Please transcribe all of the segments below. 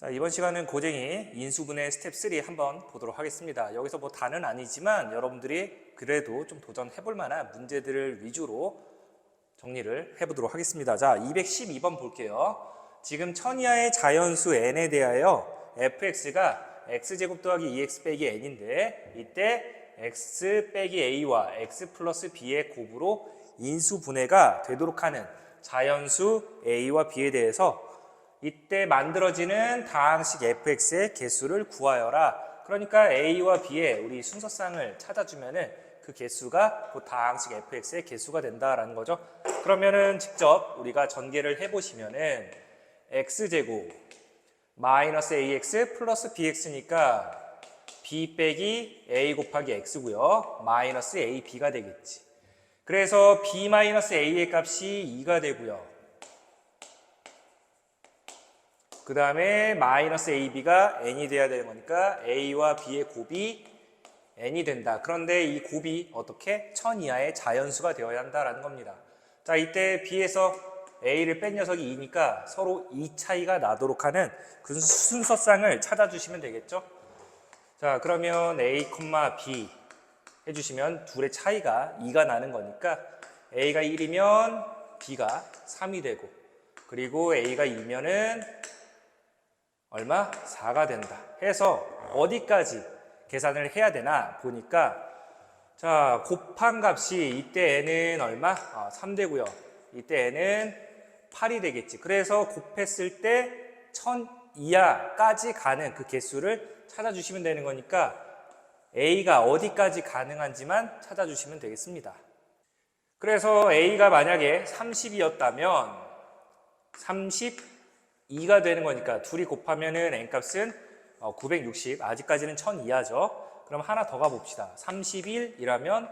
자, 이번 시간은 고쟁이 인수분해 스텝 3 한번 보도록 하겠습니다. 여기서 뭐 다는 아니지만 여러분들이 그래도 좀 도전해볼 만한 문제들을 위주로 정리를 해보도록 하겠습니다. 자, 212번 볼게요. 지금 천 이하의 자연수 n에 대하여 fx가 x제곱 더하기 2x 빼기 n인데 이때 x 빼기 a와 x 플러스 b의 곱으로 인수분해가 되도록 하는 자연수 a와 b에 대해서 이때 만들어지는 다항식 fx의 개수를 구하여라. 그러니까 a와 b의 우리 순서쌍을 찾아주면은 그 개수가 그 다항식 fx의 개수가 된다라는 거죠. 그러면은 직접 우리가 전개를 해보시면은 x제곱 마이너스 ax 플러스 bx니까 b 빼기 a 곱하기 x고요. 마이너스 ab가 되겠지. 그래서 b 마이너스 a의 값이 2가 되고요. 그 다음에 마이너스 ab가 n이 돼야 되는 거니까 a와 b의 곱이 n이 된다. 그런데 이 곱이 어떻게? 천 이하의 자연수가 되어야 한다라는 겁니다. 자, 이때 b에서 a를 뺀 녀석이 2니까 서로 2 차이가 나도록 하는 그 순서쌍을 찾아주시면 되겠죠. 자, 그러면 a, b 해주시면 둘의 차이가 2가 나는 거니까 a가 1이면 b가 3이 되고, 그리고 a가 2면은 얼마? 4가 된다 해서 어디까지 계산을 해야 되나 보니까, 자, 곱한 값이 이때 n은 얼마? 3 되고요. 이때 n은 8이 되겠지. 그래서 곱했을 때 1000 이하까지 가는 그 개수를 찾아주시면 되는 거니까 a가 어디까지 가능한지만 찾아주시면 되겠습니다. 그래서 a가 만약에 30이었다면 32가 되는 거니까 둘이 곱하면은 n값은 960, 아직까지는 1000 이하죠. 그럼 하나 더 가봅시다. 31이라면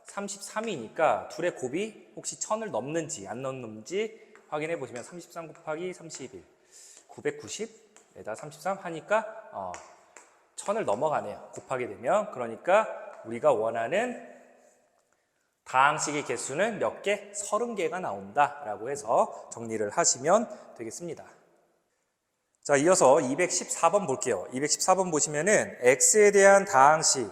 33이니까 둘의 곱이 혹시 1000을 넘는지 안 넘는지 확인해 보시면 33 곱하기 31, 990에다 33 하니까 1000을 넘어가네요. 곱하게 되면. 그러니까 우리가 원하는 다항식의 개수는 몇 개? 30개가 나온다라고 해서 정리를 하시면 되겠습니다. 자, 이어서 214번 볼게요. 214번 보시면은 x에 대한 다항식이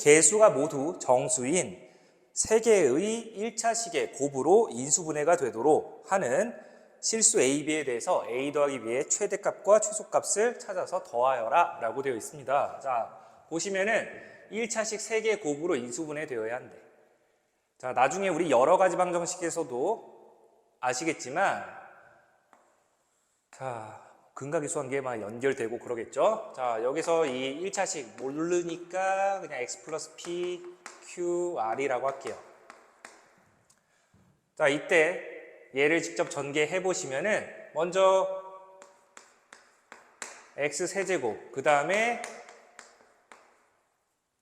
개수가 모두 정수인 3개의 1차식의 곱으로 인수분해가 되도록 하는 실수 a, b에 대해서 a 더하기 b의 최대값과 최소값을 찾아서 더하여라 라고 되어 있습니다. 자, 보시면은 1차식 3개의 곱으로 인수분해 되어야 한대. 자, 나중에 우리 여러 가지 방정식에서도 아시겠지만, 자, 근각이수관계에 막 연결되고 그러겠죠. 자, 여기서 이 1차식 모르니까 그냥 x 플러스 p, q, r이라고 할게요. 자, 이때 얘를 직접 전개해 보시면은 먼저 x 세제곱, 그 다음에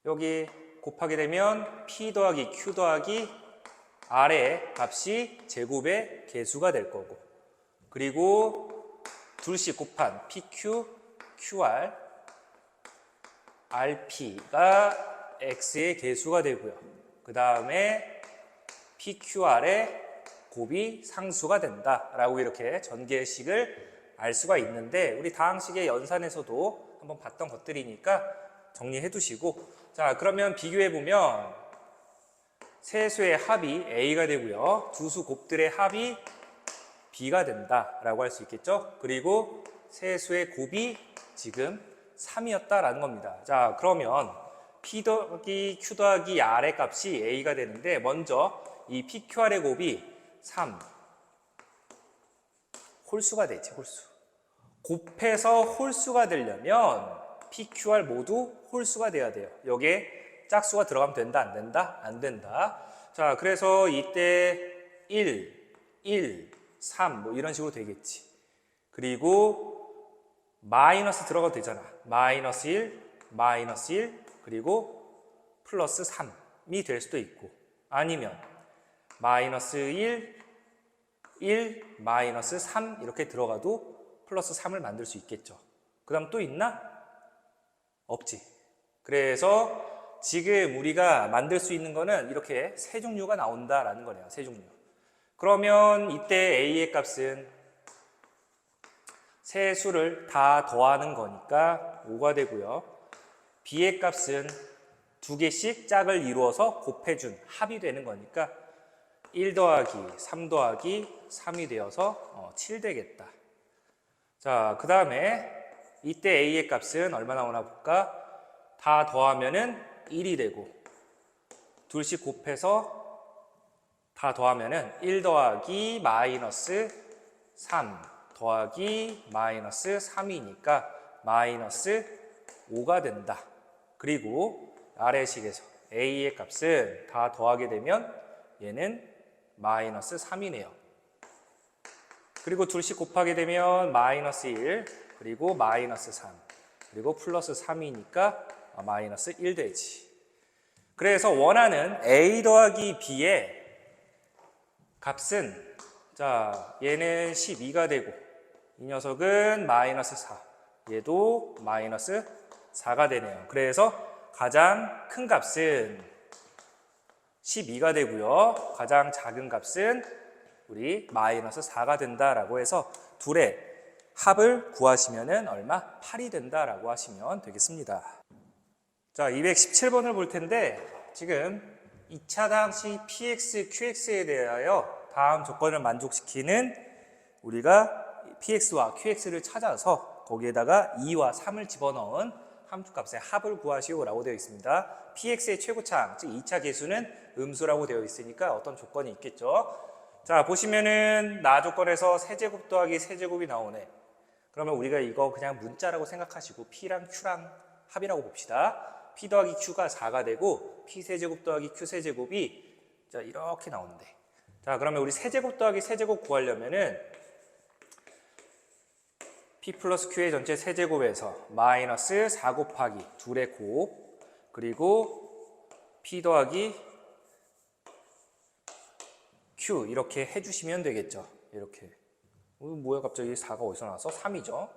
여기 곱하게 되면 p 더하기 q 더하기 r의 값이 제곱의 개수가 될 거고, 그리고 둘씩 곱한 PQ, QR, RP가 X의 개수가 되고요. 그 다음에 PQR의 곱이 상수가 된다라고 이렇게 전개식을 알 수가 있는데, 우리 다항식의 연산에서도 한번 봤던 것들이니까 정리해 두시고, 자, 그러면 비교해 보면 세 수의 합이 A가 되고요. 두 수 곱들의 합이 b가 된다라고 할 수 있겠죠. 그리고 세 수의 곱이 지금 3이었다라는 겁니다. 자, 그러면 p 더하기 q 더하기 r의 값이 a가 되는데, 먼저 이 pqr의 곱이 3 홀수가 되지. 홀수. 곱해서 홀수가 되려면 pqr 모두 홀수가 돼야 돼요. 여기에 짝수가 들어가면 된다, 안 된다? 안 된다. 자, 그래서 이때 1 3 뭐 이런 식으로 되겠지. 그리고 마이너스 들어가도 되잖아. 마이너스 1 그리고 플러스 3이 될 수도 있고, 아니면 마이너스 1 마이너스 3 이렇게 들어가도 플러스 3을 만들 수 있겠죠. 그 다음 또 있나? 없지. 그래서 지금 우리가 만들 수 있는 거는 이렇게 세 종류가 나온다라는 거네요. 세 종류. 그러면 이때 a의 값은 세 수를 다 더하는 거니까 5가 되고요. b의 값은 두 개씩 짝을 이루어서 곱해준 합이 되는 거니까 1 더하기 3 더하기 3이 되어서 7 되겠다. 자, 그 다음에 이때 a의 값은 얼마 나오나 볼까? 다 더하면은 1이 되고 둘씩 곱해서 다 더하면은 1 더하기 마이너스 3 더하기 마이너스 3이니까 마이너스 5가 된다. 그리고 아래식에서 a의 값은 다 더하게 되면 얘는 마이너스 3이네요. 그리고 둘씩 곱하게 되면 마이너스 1 그리고 마이너스 3 그리고 플러스 3이니까 마이너스 1 되지. 그래서 원하는 a 더하기 b의 값은 자 얘는 12가 되고 이 녀석은 마이너스 4 얘도 마이너스 4가 되네요. 그래서 가장 큰 값은 12가 되고요. 가장 작은 값은 우리 마이너스 4가 된다라고 해서 둘의 합을 구하시면은 얼마? 8이 된다라고 하시면 되겠습니다. 자, 217번을 볼 텐데 지금 2차 당시 px, qx에 대하여 다음 조건을 만족시키는 우리가 px와 qx를 찾아서 거기에다가 2와 3을 집어넣은 함수값의 합을 구하시오라고 되어 있습니다. px의 최고차항, 즉 2차 계수는 음수라고 되어 있으니까 어떤 조건이 있겠죠. 자, 보시면은 나 조건에서 세제곱 더하기 세제곱이 나오네. 그러면 우리가 이거 그냥 문자라고 생각하시고 p랑 q랑 합이라고 봅시다. p 더하기 q가 4가 되고 p 세제곱 더하기 q 세제곱이 자 이렇게 나오는데, 자 그러면 우리 세제곱 더하기 세제곱 구하려면은 p 플러스 q의 전체 세제곱에서 마이너스 4 곱하기 둘의 곱 그리고 p 더하기 q 이렇게 해주시면 되겠죠. 이렇게. 뭐야 갑자기 4가 어디서 나왔어? 3이죠.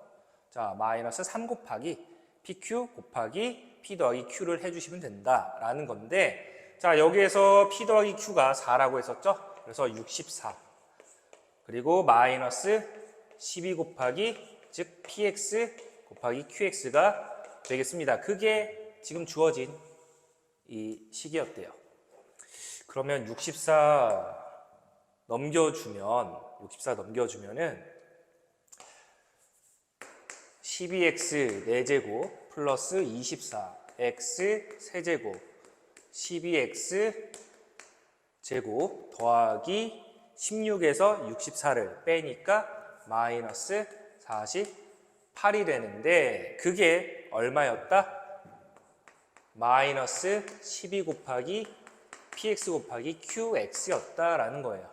자 마이너스 3 곱하기 pq 곱하기 p 더하기 q를 해주시면 된다라는 건데, 자 여기에서 p 더하기 q가 4라고 했었죠. 그래서 64 그리고 마이너스 12 곱하기 즉 px 곱하기 qx가 되겠습니다. 그게 지금 주어진 이 식이었대요. 그러면 64 넘겨주면은 12x 4제곱 플러스 24x 세제곱 12x 제곱 더하기 16에서 64를 빼니까 마이너스 48이 되는데 그게 얼마였다? 마이너스 12 곱하기 px 곱하기 qx였다라는 거예요.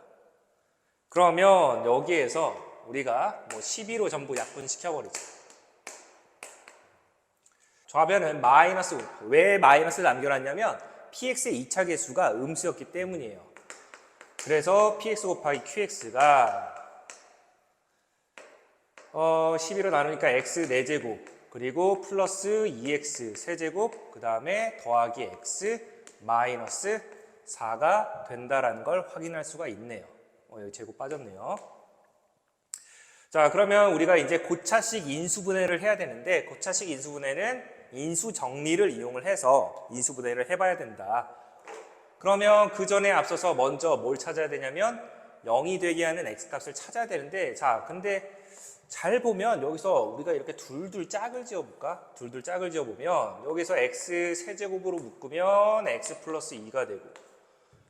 그러면 여기에서 우리가 뭐 12로 전부 약분시켜버리죠. 좌변은 마이너스 5. 왜 마이너스를 남겨놨냐면 px의 2차 계수가 음수였기 때문이에요. 그래서 px 곱하기 qx가 12로 나누니까 x 4제곱 그리고 플러스 2x 세제곱 그 다음에 더하기 x 마이너스 4가 된다라는 걸 확인할 수가 있네요. 여기 제곱 빠졌네요. 자 그러면 우리가 이제 고차식 인수분해를 해야 되는데, 고차식 인수분해는 인수 정리를 이용을 해서 인수분해를 해봐야 된다. 그러면 그 전에 앞서서 먼저 뭘 찾아야 되냐면 0이 되게 하는 x값을 찾아야 되는데, 자 근데 잘 보면 여기서 우리가 이렇게 둘둘 짝을 지어볼까? 둘둘 짝을 지어보면 여기서 x 세제곱으로 묶으면 x 플러스 2가 되고,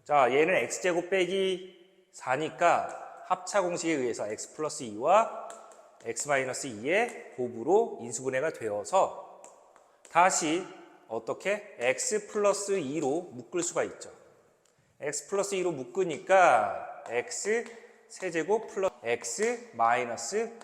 자 얘는 x제곱 빼기 4니까 합차 공식에 의해서 x 플러스 2와 x 마이너스 2의 곱으로 인수분해가 되어서 다시 어떻게 x 플러스 2로 묶을 수가 있죠. x 플러스 2로 묶으니까 x 세제곱 플러스 x 마이너스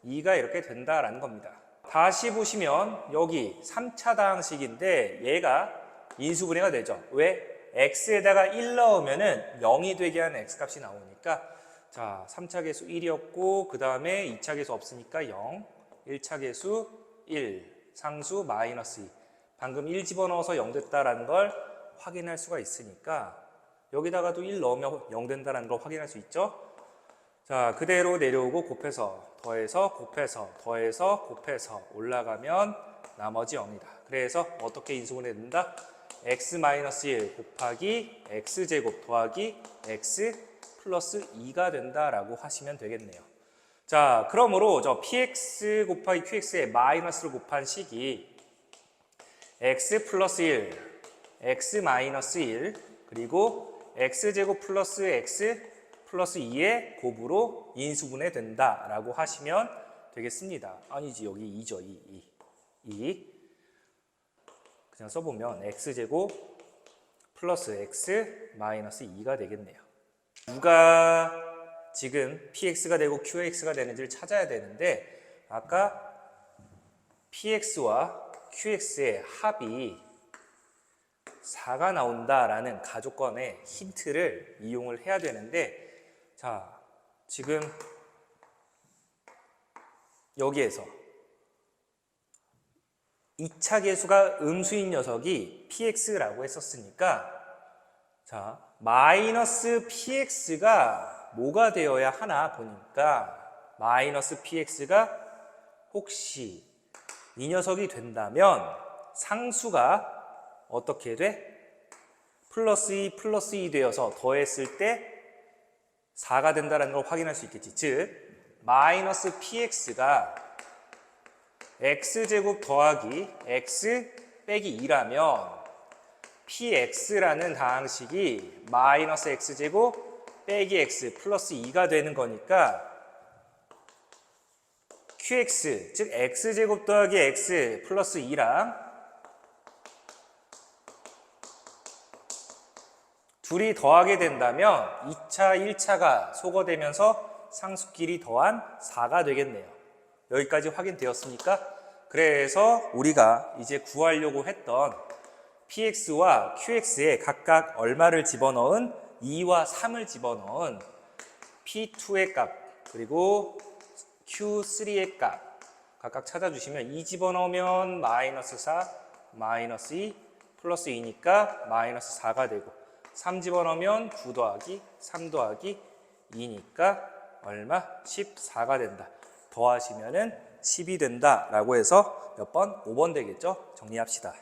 2가 이렇게 된다라는 겁니다. 다시 보시면 여기 3차 다항식인데 얘가 인수분해가 되죠. 왜? x에다가 1 넣으면은 0이 되게 하는 x값이 나오니까, 자 3차 계수 1이었고 그 다음에 2차 계수 없으니까 0, 1차 계수 1, 상수 마이너스 2. 방금 1 집어넣어서 0 됐다라는 걸 확인할 수가 있으니까 여기다가도 1 넣으면 0 된다라는 걸 확인할 수 있죠. 자, 그대로 내려오고 곱해서 더해서 곱해서 더해서 곱해서 올라가면 나머지 0이다. 그래서 어떻게 인수분해 된다? x-1 곱하기 x제곱 더하기 x 플러스 2가 된다라고 하시면 되겠네요. 자, 그러므로 저 px 곱하기 qx에 마이너스를 곱한 식이 x 플러스 1, x 마이너스 1, 그리고 x제곱 플러스 x 플러스 2의 곱으로 인수분해 된다라고 하시면 되겠습니다. 아니지, 여기 2죠, 2. 그냥 써보면 x제곱 플러스 x 마이너스 2가 되겠네요. 누가 지금 px가 되고 qx가 되는지를 찾아야 되는데 아까 px와 qx의 합이 4가 나온다라는 가조건의 힌트를 이용을 해야 되는데 자, 지금 여기에서 2차 계수가 음수인 녀석이 px라고 했었으니까 자, 마이너스 px가 뭐가 되어야 하나 보니까 마이너스 px가 혹시 이 녀석이 된다면 상수가 어떻게 돼? 플러스 2 플러스 2 되어서 더했을 때 4가 된다는 걸 확인할 수 있겠지. 즉 마이너스 px가 x제곱 더하기 x 빼기 2라면 px라는 다항식이 마이너스 x제곱 빼기 x 플러스 2가 되는 거니까 qx, 즉 x제곱 더하기 x 플러스 2랑 둘이 더하게 된다면 2차, 1차가 소거되면서 상수끼리 더한 4가 되겠네요. 여기까지 확인되었습니까? 그래서 우리가 이제 구하려고 했던 px와 qx에 각각 얼마를 집어넣은 2와 3을 집어넣은 p2의 값 그리고 q3의 값 각각 찾아주시면 2 집어넣으면 마이너스 4, 마이너스 2, 플러스 2니까 마이너스 4가 되고 3 집어넣으면 9 더하기 3 더하기 2니까 얼마? 14가 된다. 더하시면은 10이 된다 라고 해서 몇 번? 5번 되겠죠? 정리합시다.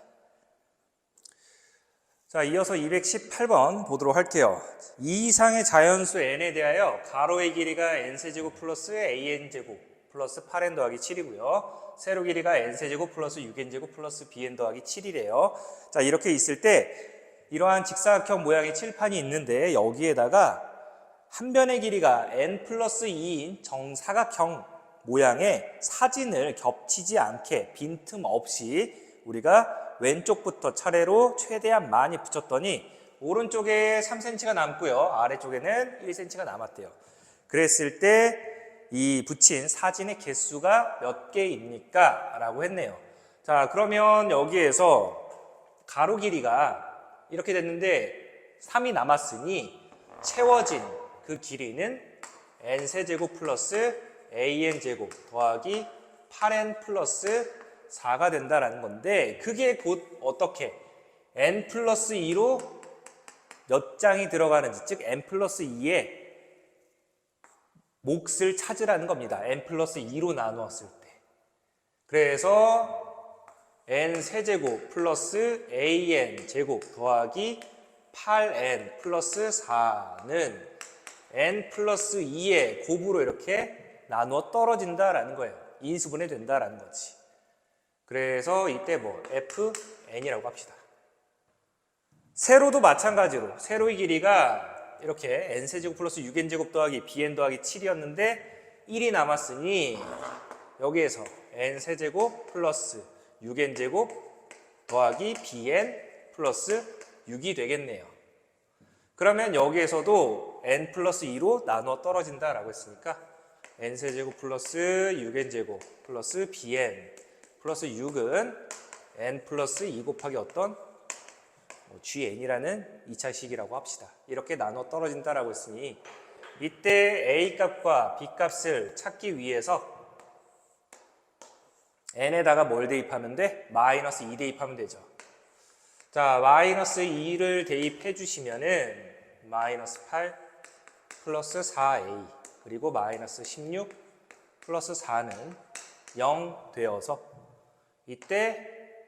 자, 이어서 218번 보도록 할게요. 이 이상의 자연수 n에 대하여 가로의 길이가 n세제곱 플러스 an제곱 플러스 8n 더하기 7이고요. 세로 길이가 n세제곱 플러스 6n제곱 플러스 bn 더하기 7이래요. 자, 이렇게 있을 때 이러한 직사각형 모양의 칠판이 있는데 여기에다가 한 변의 길이가 n 플러스 2인 정사각형 모양의 사진을 겹치지 않게 빈틈 없이 우리가 왼쪽부터 차례로 최대한 많이 붙였더니 오른쪽에 3cm가 남고요. 아래쪽에는 1cm가 남았대요. 그랬을 때 이 붙인 사진의 개수가 몇 개입니까? 라고 했네요. 자, 그러면 여기에서 가로 길이가 이렇게 됐는데 3이 남았으니 채워진 그 길이는 n세제곱 플러스 an제곱 더하기 8n 플러스 4가 된다라는 건데 그게 곧 어떻게 n 플러스 2로 몇 장이 들어가는지 즉 n 플러스 2의 몫을 찾으라는 겁니다. n 플러스 2로 나누었을 때. 그래서 n 세제곱 플러스 an 제곱 더하기 8n 플러스 4는 n 플러스 2의 곱으로 이렇게 나누어 떨어진다라는 거예요. 인수분해 된다라는 거지. 그래서 이때 뭐 fn이라고 합시다. 세로도 마찬가지로 세로의 길이가 이렇게 n세제곱 플러스 6n제곱 더하기 bn 더하기 7이었는데 1이 남았으니 여기에서 n세제곱 플러스 6n제곱 더하기 bn 플러스 6이 되겠네요. 그러면 여기에서도 n 플러스 2로 나누어 떨어진다라고 했으니까 n세제곱 플러스 6n제곱 플러스 bn 플러스 6은 n 플러스 2 곱하기 어떤 gn이라는 2차식이라고 합시다. 이렇게 나눠 떨어진다라고 했으니 이때 a값과 b값을 찾기 위해서 n에다가 뭘 대입하면 돼? 마이너스 2 대입하면 되죠. 자, 마이너스 2를 대입해 주시면은 마이너스 8 플러스 4a 그리고 마이너스 16 플러스 4는 0 되어서 이때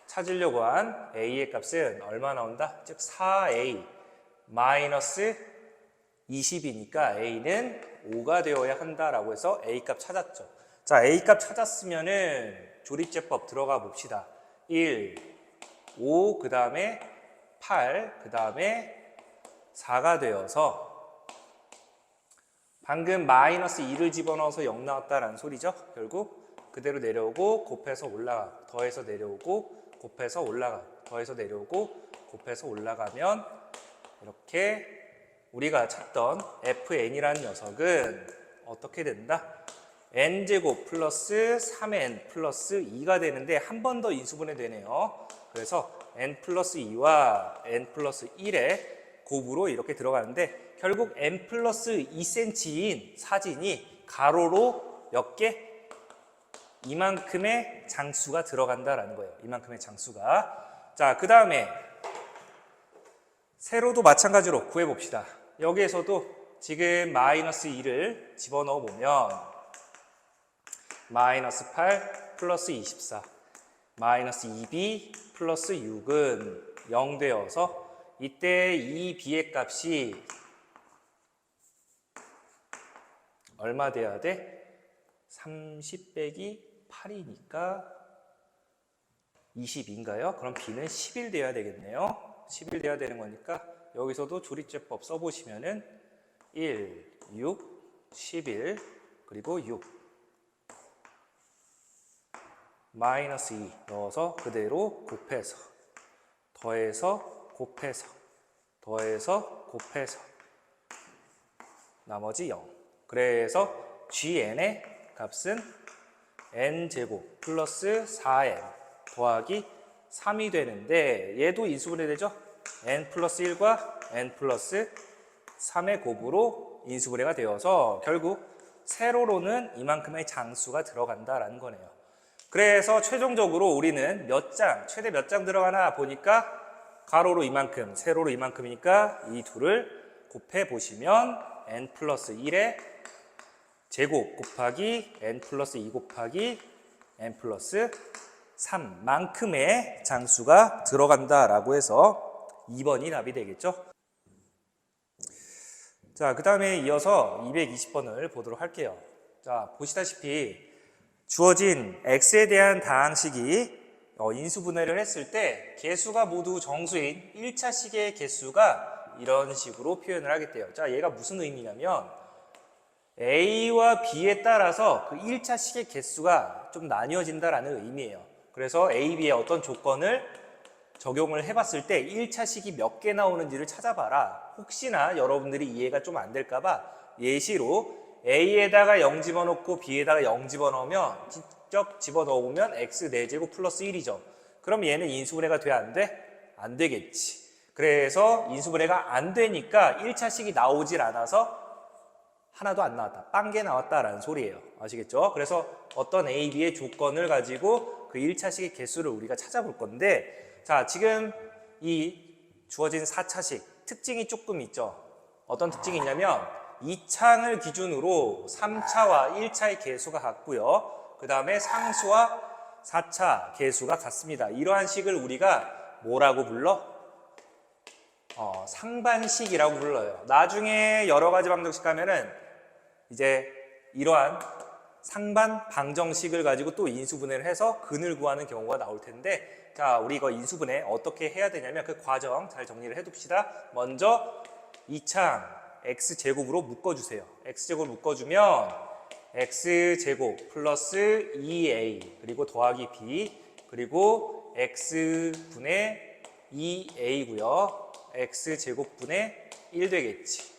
찾으려고 한 a의 값은 얼마 나온다? 즉 4a 마이너스 20이니까 a는 5가 되어야 한다라고 해서 a 값 찾았죠. 자, a 값 찾았으면은 조립제법 들어가 봅시다. 1, 5, 그 다음에 8, 그 다음에 4가 되어서 방금 마이너스 2를 집어넣어서 0 나왔다라는 소리죠. 결국 그대로 내려오고 곱해서 올라가, 더해서 내려오고 곱해서 올라가, 더해서 내려오고 곱해서 올라가면 이렇게 우리가 찾던 fn이라는 녀석은 어떻게 된다? n제곱 플러스 3n 플러스 2가 되는데 한 번 더 인수분해 되네요. 그래서 n 플러스 2와 n 플러스 1의 곱으로 이렇게 들어가는데 결국 n 플러스 2cm인 사진이 가로로 몇 개? 이만큼의 장수가 들어간다라는 거예요. 이만큼의 장수가. 자, 그 다음에 세로도 마찬가지로 구해봅시다. 여기에서도 지금 마이너스 2를 집어넣어 보면 마이너스 8 플러스 24 마이너스 2b 플러스 6은 0 되어서 이때 이 b의 값이 얼마 돼야 돼? 30 빼기 8이니까 20인가요? 그럼 b는 11 돼야 되겠네요. 11 돼야 되는 거니까 여기서도 조립제법 써보시면은 1, 6, 11 그리고 6 마이너스 2 넣어서 그대로 곱해서 더해서 곱해서 더해서 곱해서 나머지 0. 그래서 GN의 값은 n제곱 플러스 4n 더하기 3이 되는데 얘도 인수분해 되죠? n 플러스 1과 n 플러스 3의 곱으로 인수분해가 되어서 결국 세로로는 이만큼의 장수가 들어간다라는 거네요. 그래서 최종적으로 우리는 최대 몇 장 들어가나 보니까 가로로 이만큼, 세로로 이만큼이니까 이 둘을 곱해 보시면 n 플러스 1의 제곱 곱하기 n 플러스 2 곱하기 n 플러스 3만큼의 장수가 들어간다라고 해서 2번이 답이 되겠죠. 자, 그 다음에 이어서 220번을 보도록 할게요. 자, 보시다시피 주어진 x에 대한 다항식이 인수분해를 했을 때 개수가 모두 정수인 1차식의 개수가 이런 식으로 표현을 하겠대요. 자, 얘가 무슨 의미냐면 a와 b에 따라서 그 1차식의 개수가 좀 나뉘어진다라는 의미예요. 그래서 a, b의 어떤 조건을 적용을 해봤을 때 1차식이 몇 개 나오는지를 찾아봐라. 혹시나 여러분들이 이해가 좀 안 될까봐 예시로 a에다가 0 집어넣고 b에다가 0 집어넣으면 직접 집어넣으면 x 4제곱 플러스 1이죠. 그럼 얘는 인수분해가 돼? 안 돼? 안 되겠지. 그래서 인수분해가 안 되니까 1차식이 나오질 않아서 하나도 안 나왔다. 빵 개 나왔다라는 소리예요. 아시겠죠? 그래서 어떤 a, b의 조건을 가지고 그 1차식의 개수를 우리가 찾아볼 건데 자, 지금 이 주어진 4차식 특징이 조금 있죠. 어떤 특징이 있냐면 2창을 기준으로 3차와 1차의 개수가 같고요. 그 다음에 상수와 4차 개수가 같습니다. 이러한 식을 우리가 뭐라고 불러? 상반식이라고 불러요. 나중에 여러 가지 방정식 가면은 이제 이러한 상반 방정식을 가지고 또 인수분해를 해서 근을 구하는 경우가 나올 텐데 자, 우리 이거 인수분해 어떻게 해야 되냐면 그 과정 잘 정리를 해둡시다. 먼저 2창 x제곱으로 묶어주세요. x제곱을 묶어주면 x제곱 플러스 2a 그리고 더하기 b 그리고 x분의 2a고요. x제곱분의 1 되겠지.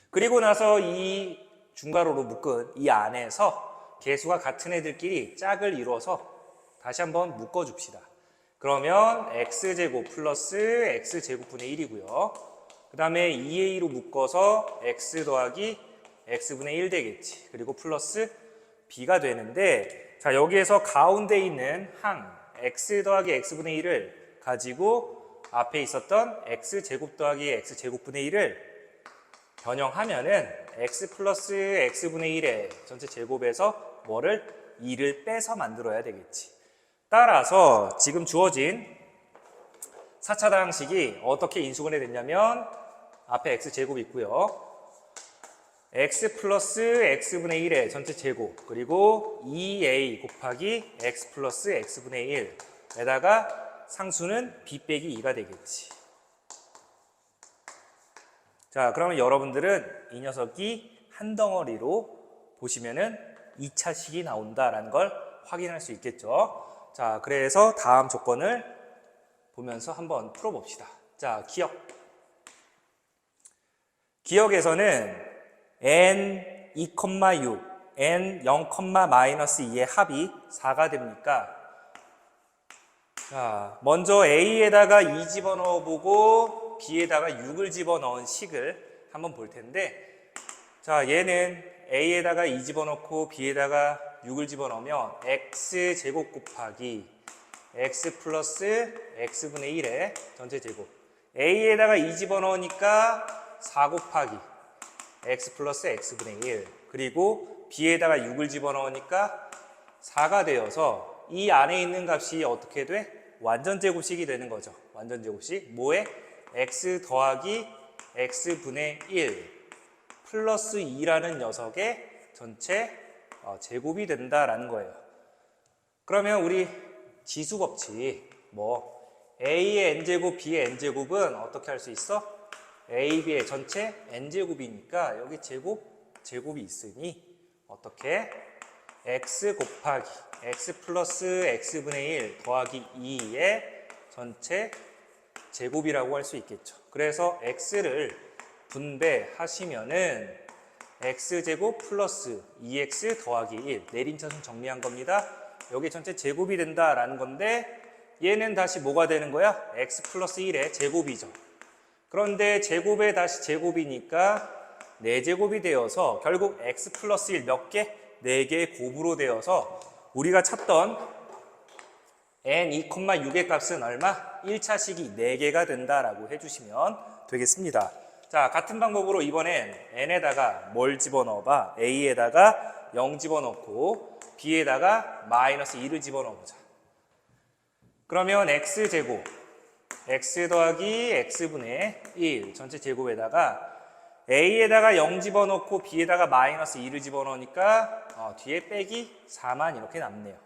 그리고 나서 이 중괄호로 묶은 이 안에서 개수가 같은 애들끼리 짝을 이루어서 다시 한번 묶어줍시다. 그러면 x제곱 플러스 x제곱분의 1이고요. 그 다음에 2a로 묶어서 x 더하기 x분의 1 되겠지. 그리고 플러스 b가 되는데 자, 여기에서 가운데 있는 항 x 더하기 x분의 1을 가지고 앞에 있었던 x제곱 더하기 x제곱분의 1을 변형하면은 x 플러스 x분의 1의 전체 제곱에서 뭐를? 2를 빼서 만들어야 되겠지. 따라서 지금 주어진 4차 다항식이 어떻게 인수분해 됐냐면 앞에 x제곱이 있고요. x 플러스 x분의 1의 전체 제곱 그리고 2a 곱하기 x 플러스 x분의 1에다가 상수는 b 빼기 2가 되겠지. 자, 그러면 여러분들은 이 녀석이 한 덩어리로 보시면은 2차식이 나온다라는 걸 확인할 수 있겠죠. 자, 그래서 다음 조건을 보면서 한번 풀어봅시다. 자, 기억에서는 n 2,6, n 0,-2의 합이 4가 됩니까? 자, 먼저 a에다가 2 집어넣어 보고 b에다가 6을 집어넣은 식을 한번 볼 텐데, 자, 얘는 a에다가 2 집어넣고 b에다가 6을 집어넣으면 x제곱 곱하기 x 플러스 x분의 1의 전체 제곱. a에다가 2 집어넣으니까 4 곱하기 x 플러스 x분의 1. 그리고 b에다가 6을 집어넣으니까 4가 되어서 이 안에 있는 값이 어떻게 돼? 완전제곱식이 되는 거죠. 완전제곱식. 뭐에? x 더하기 x분의 1 플러스 2라는 녀석의 전체 제곱이 된다라는 거예요. 그러면 우리 지수법칙 뭐 a의 n제곱, b의 n제곱은 어떻게 할 수 있어? a, b의 전체 n제곱이니까 여기 제곱이 있으니 어떻게? x 곱하기 x 플러스 x분의 1 더하기 2의 전체 제곱이라고 할 수 있겠죠. 그래서 x를 분배하시면은 x제곱 플러스 2x 더하기 1 내림차순 정리한 겁니다. 여기 전체 제곱이 된다라는 건데 얘는 다시 뭐가 되는 거야? x 플러스 1의 제곱이죠. 그런데 제곱에 다시 제곱이니까 4제곱이 되어서 결국 x 플러스 1 몇 개? 4개의 곱으로 되어서 우리가 찾던 n 2,6의 값은 얼마? 1차식이 4개가 된다라고 해주시면 되겠습니다. 자, 같은 방법으로 이번엔 n에다가 뭘 집어넣어봐? a에다가 0 집어넣고 b에다가 마이너스 2를 집어넣어보자. 그러면 x제곱 x 더하기 x분의 1 전체 제곱에다가 a에다가 0 집어넣고 b에다가 마이너스 2를 집어넣으니까 뒤에 빼기 4만 이렇게 남네요.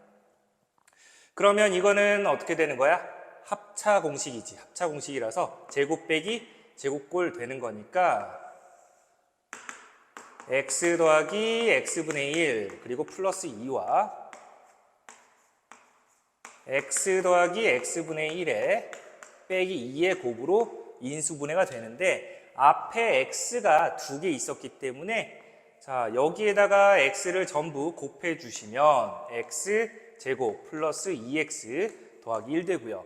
그러면 이거는 어떻게 되는 거야? 합차 공식이지. 합차 공식이라서 제곱 빼기 제곱꼴 되는 거니까 x 더하기 x분의 1 그리고 플러스 2와 x 더하기 x분의 1에 빼기 2의 곱으로 인수분해가 되는데 앞에 x가 2개 있었기 때문에 자, 여기에다가 x를 전부 곱해 주시면 x제곱 플러스 2x 더하기 1 되고요.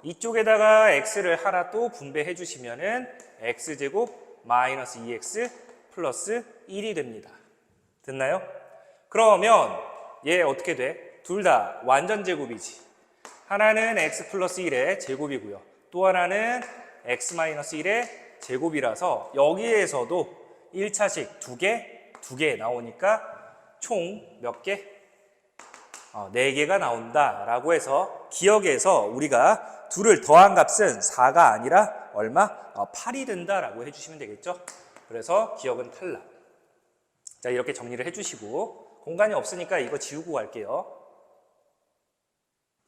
이쪽에다가 x를 하나 또 분배해 주시면은 x제곱 마이너스 2x 플러스 1이 됩니다. 됐나요? 그러면 얘 어떻게 돼? 둘 다 완전 제곱이지. 하나는 x 플러스 1의 제곱이고요. 또 하나는 x 마이너스 1의 제곱이라서 여기에서도 1차식 2개 나오니까 총 몇 개? 4개가 나온다라고 해서 기억에서 우리가 둘을 더한 값은 4가 아니라 얼마? 8이 된다라고 해주시면 되겠죠? 그래서 기억은 탈락. 자, 이렇게 정리를 해주시고 공간이 없으니까 이거 지우고 갈게요.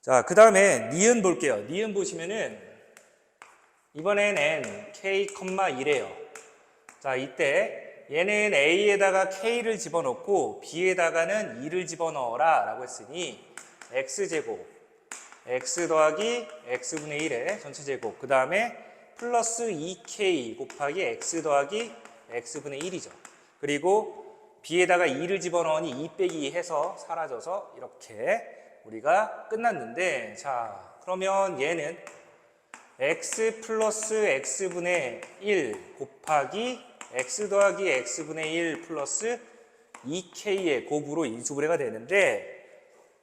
자, 그 다음에 니은 볼게요. 니은 보시면은 이번엔 n, k, 1이에요. 자, 이때 얘는 a에다가 k를 집어넣고 b에다가는 2를 집어넣어라 라고 했으니 x제곱 x 더하기 x분의 1의 전체 제곱 그 다음에 플러스 2k 곱하기 x 더하기 x분의 1이죠. 그리고 b에다가 2를 집어넣으니 2 빼기 2 해서 사라져서 이렇게 우리가 끝났는데 자, 그러면 얘는 x 플러스 x분의 1 곱하기 x 더하기 x분의 1 플러스 2k의 곱으로 인수분해가 되는데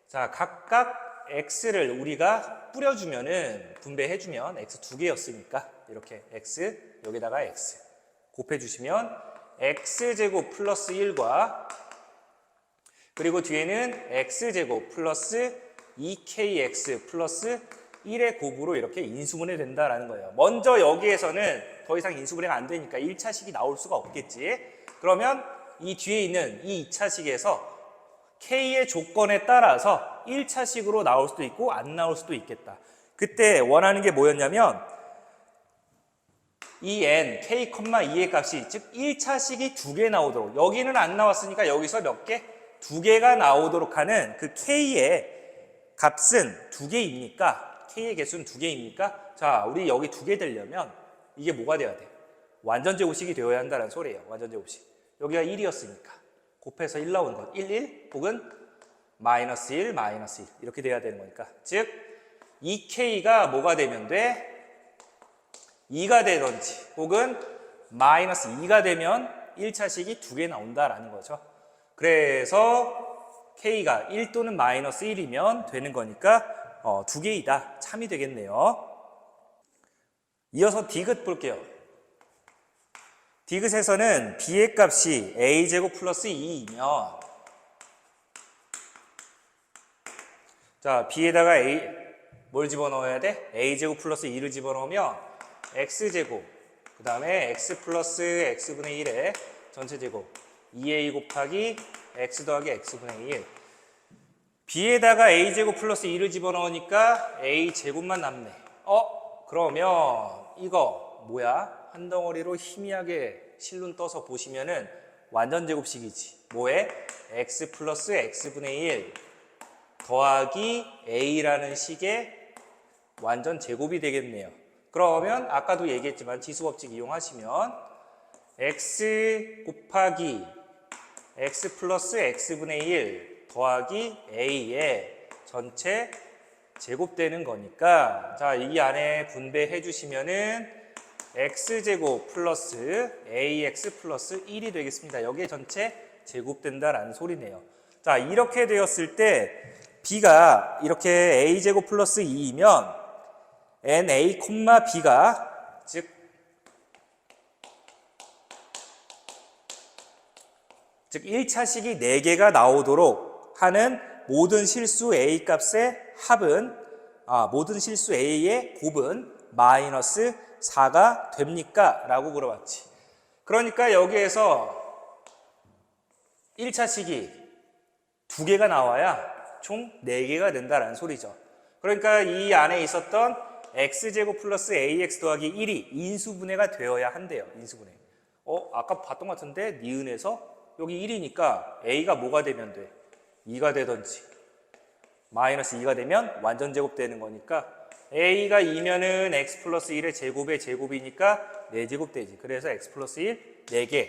자, 각각 x를 우리가 뿌려주면은 분배해주면 x 2개였으니까 이렇게 x 여기다가 x 곱해주시면 x제곱 플러스 1과 그리고 뒤에는 x제곱 플러스 2kx 플러스 1의 곱으로 이렇게 인수분해 된다라는 거예요. 먼저 여기에서는 더 이상 인수분해가 안 되니까 1차식이 나올 수가 없겠지. 그러면 이 뒤에 있는 이 2차식에서 k의 조건에 따라서 1차식으로 나올 수도 있고 안 나올 수도 있겠다. 그때 원하는 게 뭐였냐면 이 n, k, 2의 값이 즉 1차식이 2개 나오도록 여기는 안 나왔으니까 여기서 몇 개? 2개가 나오도록 하는 그 k의 값은 2개입니까? k의 개수는 2개입니까? 자, 우리 여기 2개 되려면 이게 뭐가 돼야 돼? 완전제곱식이 되어야 한다는 소리예요. 완전제곱식. 여기가 1이었으니까 곱해서 1 나오는 것. 1, 1 혹은 마이너스 1, 마이너스 1 이렇게 돼야 되는 거니까 즉 2k가 뭐가 되면 돼? 2가 되든지 혹은 마이너스 2가 되면 1차식이 2개 나온다라는 거죠. 그래서 k가 1 또는 마이너스 1이면 되는 거니까 2개이다. 참이 되겠네요. 이어서 디귿 볼게요. 디귿에서는 b의 값이 a제곱 플러스 2이면 자, b에다가 뭘 집어넣어야 돼? a제곱 플러스 2를 집어넣으면 x제곱 그 다음에 x 플러스 x분의 1의 전체 제곱 2a 곱하기 x 더하기 x분의 1 b에다가 a제곱 플러스 2를 집어넣으니까 a제곱만 남네. 그러면 이거 뭐야? 한 덩어리로 희미하게 실눈 떠서 보시면은 완전제곱식이지. 뭐에? x 플러스 x분의 1 더하기 a라는 식의 완전제곱이 되겠네요. 그러면 아까도 얘기했지만 지수법칙 이용하시면 x 곱하기 x 플러스 x분의 1 더하기 a의 전체 제곱되는 거니까 자, 이 안에 분배해 주시면은 x제곱 플러스 ax 플러스 1이 되겠습니다. 여기에 전체 제곱된다라는 소리네요. 자, 이렇게 되었을 때 b가 이렇게 a제곱 플러스 2이면 na, b가 즉 1차식이 4개가 나오도록 하는 모든 실수 a 값의 합은 모든 실수 a의 곱은 마이너스 4가 됩니까? 라고 물어봤지. 그러니까 여기에서 1차식이 2개가 나와야 총 4개가 된다라는 소리죠. 그러니까 이 안에 있었던 x제곱 플러스 ax 더하기 1이 인수분해가 되어야 한대요. 인수분해. 아까 봤던 것 같은데 니은에서 여기 1이니까 a가 뭐가 되면 돼? 2가 되든지 마이너스 2가 되면 완전 제곱되는 거니까 a가 2면은 x 플러스 1의 제곱의 제곱이니까 4제곱 되지. 그래서 x 플러스 1, 4개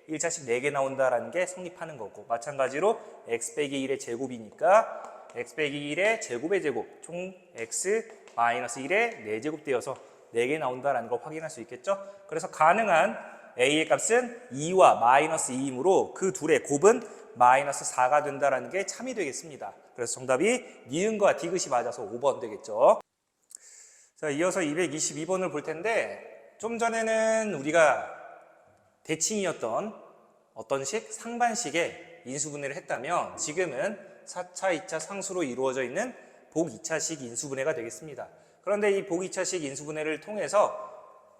1차식 4개 나온다라는 게 성립하는 거고 마찬가지로 x 빼기 1의 제곱이니까 x 빼기 1의 제곱의 제곱 총 x 마이너스 1의 4제곱 되어서 4개 나온다라는 걸 확인할 수 있겠죠. 그래서 가능한 a의 값은 2와 마이너스 2이므로 그 둘의 곱은 마이너스 4가 된다는 게 참이 되겠습니다. 그래서 정답이 니은과 디귿이 맞아서 5번 되겠죠. 자, 이어서 222번을 볼 텐데 좀 전에는 우리가 대칭이었던 어떤 식? 상반식의 인수분해를 했다면 지금은 4차, 2차 상수로 이루어져 있는 복 2차식 인수분해가 되겠습니다. 그런데 이 복 2차식 인수분해를 통해서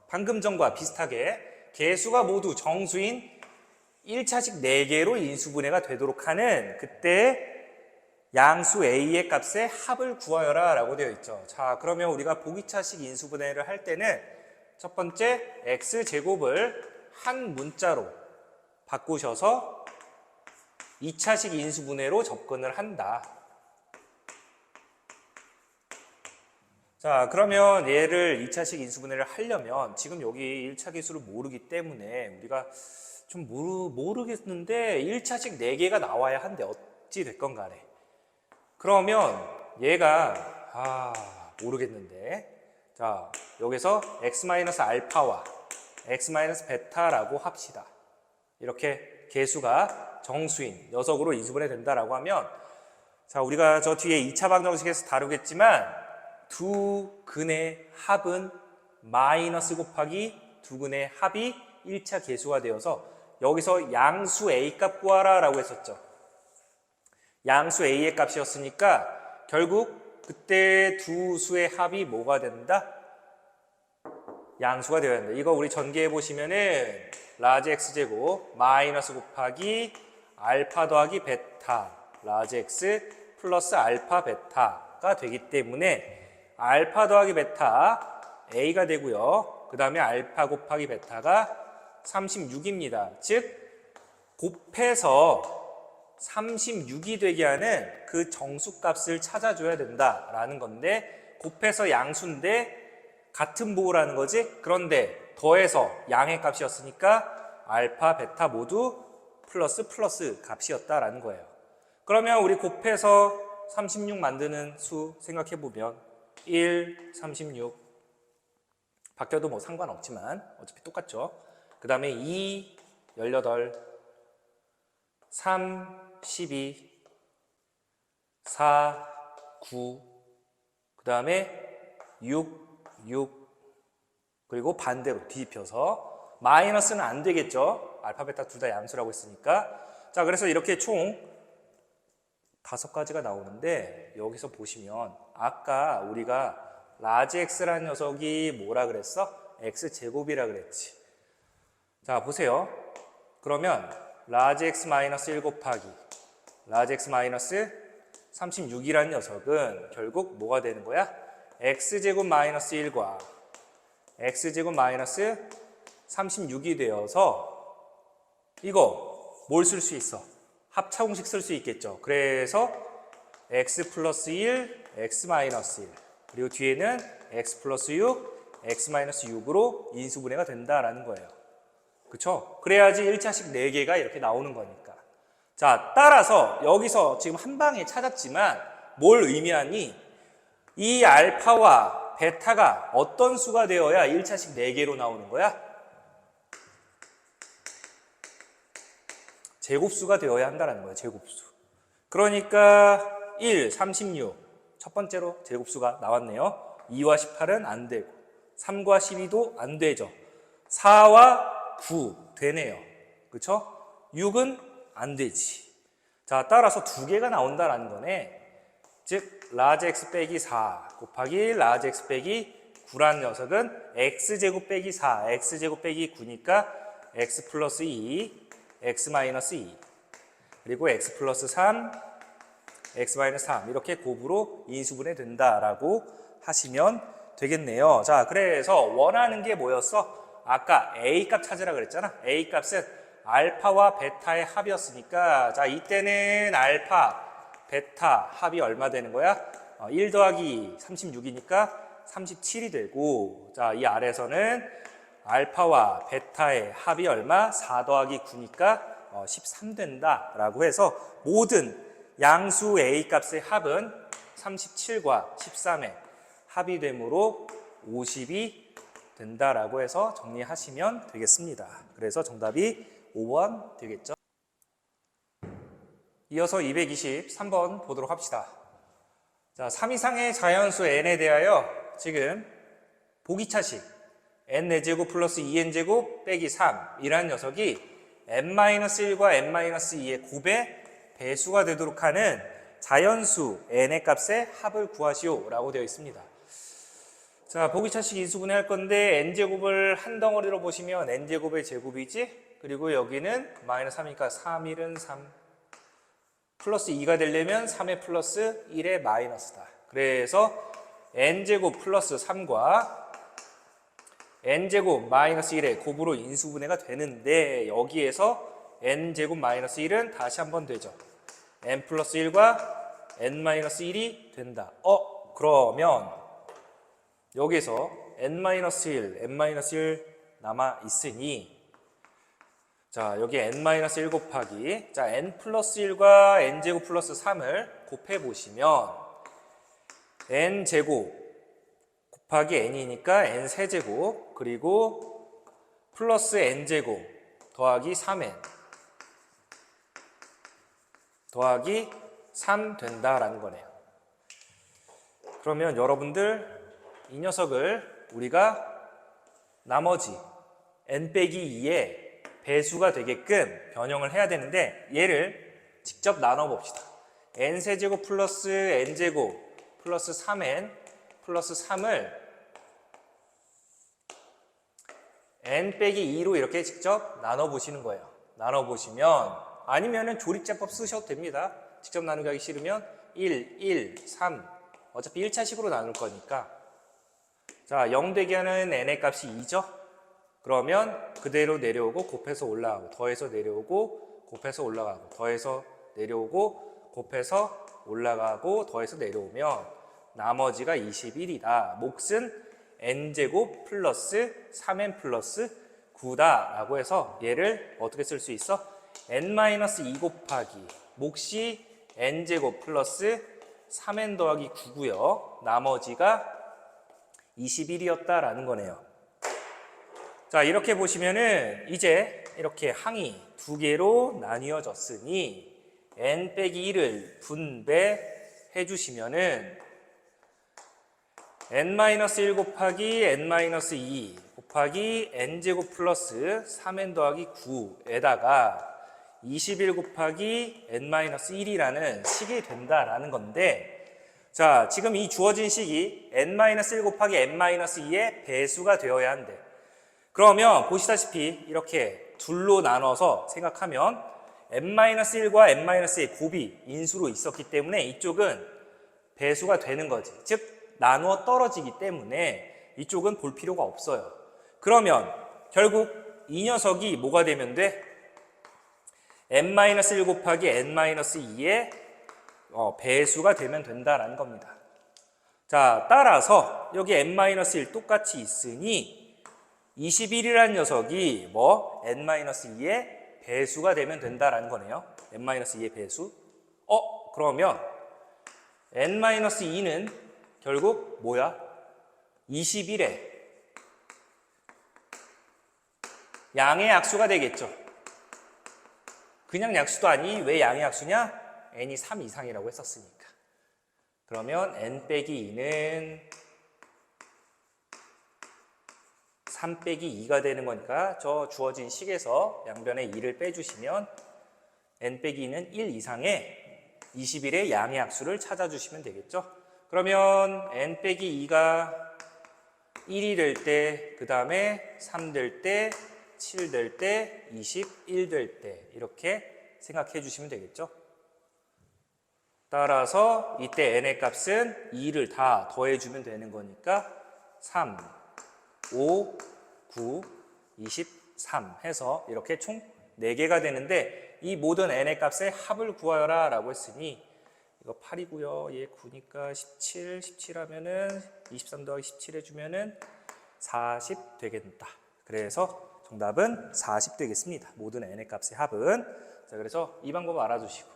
방금 전과 비슷하게 개수가 모두 정수인 1차식 4개로 인수분해가 되도록 하는 그때 양수 a의 값의 합을 구하여라 라고 되어 있죠. 자, 그러면 우리가 복 2차식 인수분해를 할 때는 첫 번째 x제곱을 한 문자로 바꾸셔서 2차식 인수분해로 접근을 한다. 자, 그러면 얘를 2차식 인수분해를 하려면 지금 여기 1차 개수를 모르기 때문에 우리가 좀 모르겠는데 1차식 4개가 나와야 한데 어찌 됐건 간에 그러면 얘가 모르겠는데 자, 여기서 x-알파와 x-베타라고 합시다. 이렇게 개수가 정수인 녀석으로 인수분해 된다라고 하면 자, 우리가 저 뒤에 2차 방정식에서 다루겠지만 두 근의 합은 마이너스 곱하기 두 근의 합이 1차 개수가 되어서 여기서 양수 A 값 구하라 라고 했었죠. 양수 A의 값이었으니까 결국 그때 두 수의 합이 뭐가 된다? 양수가 되어야 된다. 이거 우리 전개해 보시면은 라지 X제곱 마이너스 곱하기 알파 더하기 베타 라지 X 플러스 알파 베타가 되기 때문에 알파 더하기 베타 A가 되고요. 그 다음에 알파 곱하기 베타가 36입니다. 즉 곱해서 36이 되게 하는 그 정수값을 찾아줘야 된다라는 건데 곱해서 양수인데 같은 부호라는 거지. 그런데 더해서 양의 값이었으니까 알파, 베타 모두 플러스 값이었다라는 거예요. 그러면 우리 곱해서 36 만드는 수 생각해보면 1, 36 바뀌어도 뭐 상관없지만 어차피 똑같죠. 그 다음에 2, 18 3, 12 4, 9 그 다음에 6 그리고 반대로 뒤집혀서 마이너스는 안 되겠죠. 알파, 베타 둘 다 양수라고 했으니까. 자, 그래서 이렇게 총 5가지가 나오는데 여기서 보시면 아까 우리가 라지 X라는 녀석이 뭐라 그랬어? X제곱이라 그랬지. 자, 보세요. 그러면 라지 X 마이너스 1 곱하기 라지 X 마이너스 36이라는 녀석은 결국 뭐가 되는 거야? X제곱 마이너스 1과 X제곱 마이너스 36이 되어서 이거 뭘 쓸 수 있어? 합차공식 쓸 수 있겠죠. 그래서 X 플러스 1, X 마이너스 1 그리고 뒤에는 X 플러스 6, X 마이너스 6으로 인수분해가 된다라는 거예요. 그쵸? 그래야지 1차식 4개가 이렇게 나오는 거니까. 자, 따라서 여기서 지금 한 방에 찾았지만 뭘 의미하니? 이 알파와 베타가 어떤 수가 되어야 1차식 4개로 나오는 거야? 제곱수가 되어야 한다는 거예요. 제곱수. 그러니까 1, 36 첫 번째로 제곱수가 나왔네요. 2와 18은 안 되고 3과 12도 안 되죠. 4와 9 되네요. 그렇죠? 6은 안 되지. 자, 따라서 2개가 나온다는 거네. 즉 라지 X 빼기 4 곱하기 라지 X 빼기 9라는 녀석은 X제곱 빼기 4, X제곱 빼기 9니까 X 플러스 2, X 마이너스 2 그리고 X 플러스 3, X 마이너스 3 이렇게 곱으로 인수분해 된다라고 하시면 되겠네요. 자, 그래서 원하는 게 뭐였어? 아까 A값 찾으라 그랬잖아. A값은 알파와 베타의 합이었으니까 자, 이때는 알파, 베타 합이 얼마 되는 거야? 1 더하기 36이니까 37이 되고 자, 이 아래에서는 알파와 베타의 합이 얼마? 4 더하기 9니까 13 된다라고 해서 모든 양수 A값의 합은 37과 13의 합이 되므로 50이 된다라고 해서 정리하시면 되겠습니다. 그래서 정답이 5번 되겠죠. 이어서 223번 보도록 합시다. 자, 3 이상의 자연수 n에 대하여 지금 보기차식 n4제곱 플러스 2n제곱 빼기 3 이라는 녀석이 n-1과 n-2의 곱의 배수가 되도록 하는 자연수 n의 값의 합을 구하시오 라고 되어 있습니다. 자, 보기차식 인수분해 할 건데 n제곱을 한 덩어리로 보시면 n제곱의 제곱이지. 그리고 여기는 마이너스 3이니까 3일은 3 플러스 2가 되려면 3의 플러스 1의 마이너스다. 그래서 n제곱 플러스 3과 n제곱 마이너스 1의 곱으로 인수분해가 되는데 여기에서 n제곱 마이너스 1은 다시 한번 되죠. n 플러스 1과 n 마이너스 1이 된다. 그러면 여기에서 n-1, n-1 남아 있으니 자, 여기 n-1 곱하기 자, n 플러스 1과 n제곱 플러스 3을 곱해 보시면 n제곱 곱하기 n이니까 n 세제곱 그리고 플러스 n제곱 더하기 3n 더하기 3 된다라는 거네요. 그러면 여러분들 이 녀석을 우리가 나머지 n 빼기 2의 배수가 되게끔 변형을 해야 되는데 얘를 직접 나눠 봅시다. n세제곱 플러스 n제곱 플러스 3n 플러스 3을 n 빼기 2로 이렇게 직접 나눠 보시는 거예요. 나눠 보시면 아니면은 조립제법 쓰셔도 됩니다. 직접 나누기 하기 싫으면 1, 1, 3 어차피 1차식으로 나눌 거니까 자, 0 되게 하는 n의 값이 2죠? 그러면 그대로 내려오고 곱해서 올라가고 더해서 내려오고 곱해서 올라가고 더해서 내려오고 곱해서 올라가고 더해서 내려오면 나머지가 21이다. 몫은 n제곱 플러스 3n 플러스 9다 라고 해서 얘를 어떻게 쓸 수 있어? n-2 곱하기 몫이 n제곱 플러스 3n 더하기 9고요. 나머지가 21이었다라는 거네요. 자, 이렇게 보시면은 이제 이렇게 항이 두 개로 나뉘어졌으니 n 빼기 1을 분배해 주시면은 n-1 곱하기 n-2 곱하기 n제곱 플러스 3n 더하기 9에다가 21 곱하기 n-1이라는 식이 된다라는 건데 자, 지금 이 주어진 식이 n-1 곱하기 n-2의 배수가 되어야 한대. 그러면 보시다시피 이렇게 둘로 나눠서 생각하면 n-1과 n-의 곱이 인수로 있었기 때문에 이쪽은 배수가 되는 거지. 즉 나누어 떨어지기 때문에 이쪽은 볼 필요가 없어요. 그러면 결국 이 녀석이 뭐가 되면 돼? n-1 곱하기 n-2의 배수가 되면 된다라는 겁니다. 자, 따라서 여기 n-1 똑같이 있으니 21이라는 녀석이 뭐 n-2의 배수가 되면 된다라는 거네요. n-2의 배수. 그러면 n-2는 결국 뭐야? 21에 양의 약수가 되겠죠. 그냥 약수도 아니 왜 양의 약수냐? n이 3 이상이라고 했었으니까. 그러면 n 빼기 2는 3 빼기 2가 되는 거니까 저 주어진 식에서 양변에 2를 빼주시면 n 빼기 2는 1 이상의 21의 양의 약수를 찾아주시면 되겠죠. 그러면 n 빼기 2가 1이 될 때, 그 다음에 3 될 때, 7 될 때, 21 될 때 이렇게 생각해 주시면 되겠죠. 따라서 이때 n의 값은 2를 다 더해주면 되는 거니까 3, 5, 9, 23 해서 이렇게 총 4개가 되는데 이 모든 n의 값의 합을 구하여라 라고 했으니 이거 8이고요. 얘 9니까 17, 17 하면은 23 더하기 17 해주면은 40 되겠다. 그래서 정답은 40 되겠습니다. 모든 n의 값의 합은. 자, 그래서 이 방법 알아두시고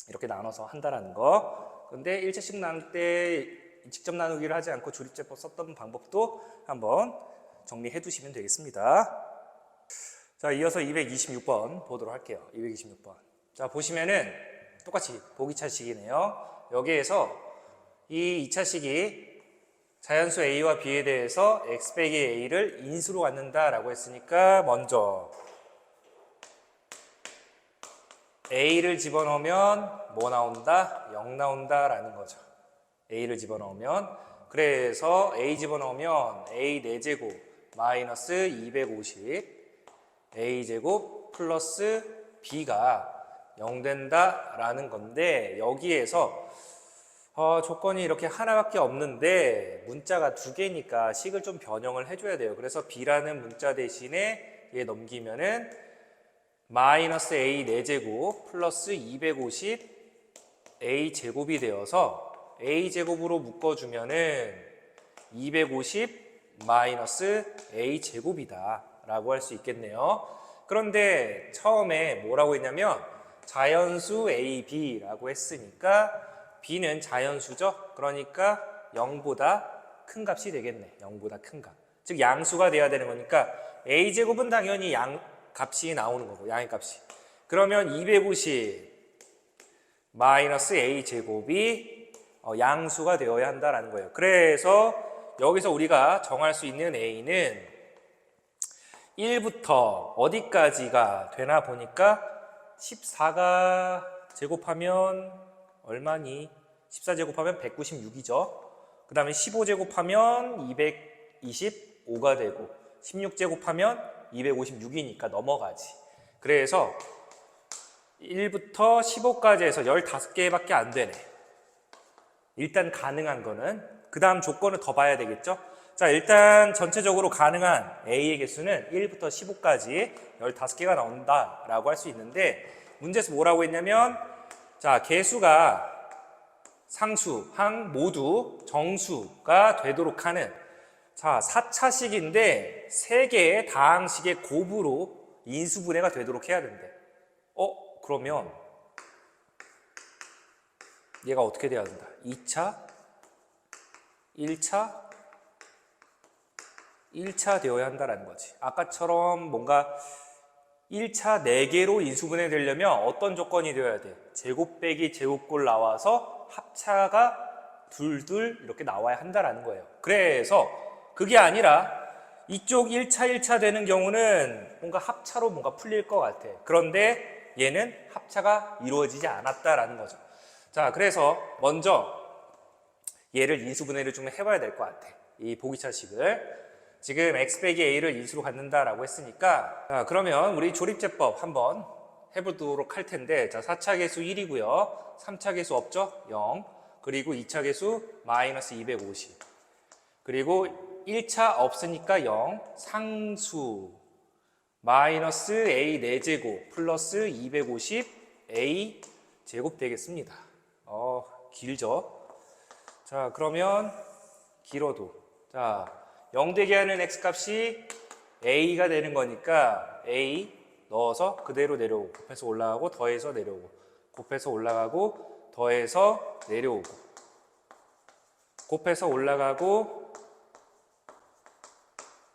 이렇게 나눠서 한다라는 거. 근데 1차식 나눌 때 직접 나누기를 하지 않고 조립제법 썼던 방법도 한번 정리해 두시면 되겠습니다. 자, 이어서 226번 보도록 할게요. 226번. 자, 보시면은 똑같이 보기차식이네요. 여기에서 이 2차식이 자연수 a와 b에 대해서 x 빼기 a를 인수로 갖는다라고 했으니까 먼저 a를 집어넣으면 뭐 나온다? 0 나온다라는 거죠. a를 집어넣으면 그래서 a 집어넣으면 a 4제곱 마이너스 250 a제곱 플러스 b가 0 된다라는 건데 여기에서 조건이 이렇게 하나밖에 없는데 문자가 2개니까 식을 좀 변형을 해줘야 돼요. 그래서 b라는 문자 대신에 얘 넘기면은 마이너스 a 4제곱 플러스 250 a 제곱이 되어서 a 제곱으로 묶어주면은 250 마이너스 a 제곱이다 라고 할 수 있겠네요. 그런데 처음에 뭐라고 했냐면 자연수 a, b라고 했으니까 b는 자연수죠. 그러니까 0보다 큰 값이 되겠네. 0보다 큰 값. 즉 양수가 돼야 되는 거니까 a 제곱은 당연히 양 값이 나오는 거고 양의 값이. 그러면 250 마이너스 a 제곱이 양수가 되어야 한다라는 거예요. 그래서 여기서 우리가 정할 수 있는 a는 1부터 어디까지가 되나 보니까 14가 제곱하면 얼마니? 14 제곱하면 196이죠. 그 다음에 15 제곱하면 225가 되고 16 제곱하면 256이니까 넘어가지. 그래서 1부터 15까지 해서 15개밖에 안 되네. 일단 가능한 거는. 그 다음 조건을 더 봐야 되겠죠. 자, 일단 전체적으로 가능한 A의 개수는 1부터 15까지 15개가 나온다라고 할 수 있는데, 문제에서 뭐라고 했냐면, 자, 개수가 상수, 항 모두 정수가 되도록 하는, 자, 4차식인데 3개의 다항식의 곱으로 인수분해가 되도록 해야 된대. 그러면 얘가 어떻게 돼야 된다? 2차, 1차 되어야 한다는 거지. 아까처럼 뭔가 1차 4개로 인수분해 되려면 어떤 조건이 되어야 돼? 제곱 빼기 제곱꼴 나와서 합차가 둘둘 이렇게 나와야 한다는 거예요. 그래서 그게 아니라 이쪽 1차 되는 경우는 뭔가 합차로 뭔가 풀릴 것 같아. 그런데 얘는 합차가 이루어지지 않았다라는 거죠. 자, 그래서 먼저 얘를 인수분해를 좀 해봐야 될 것 같아. 이 보기차식을. 지금 x 빼기 a를 인수로 갖는다라고 했으니까, 자, 그러면 우리 조립제법 한번 해보도록 할 텐데, 자, 4차 계수 1이고요. 3차 계수 없죠? 0. 그리고 2차 계수 마이너스 250. 그리고 1차 없으니까 0. 상수 마이너스 a 4제곱 플러스 250 a 제곱 되겠습니다. 길죠? 자, 그러면 길어도, 자, 0되게 하는 x값이 a가 되는 거니까 a 넣어서 그대로 내려오고, 곱해서 올라가고 더해서 내려오고, 곱해서 올라가고 더해서 내려오고, 곱해서 올라가고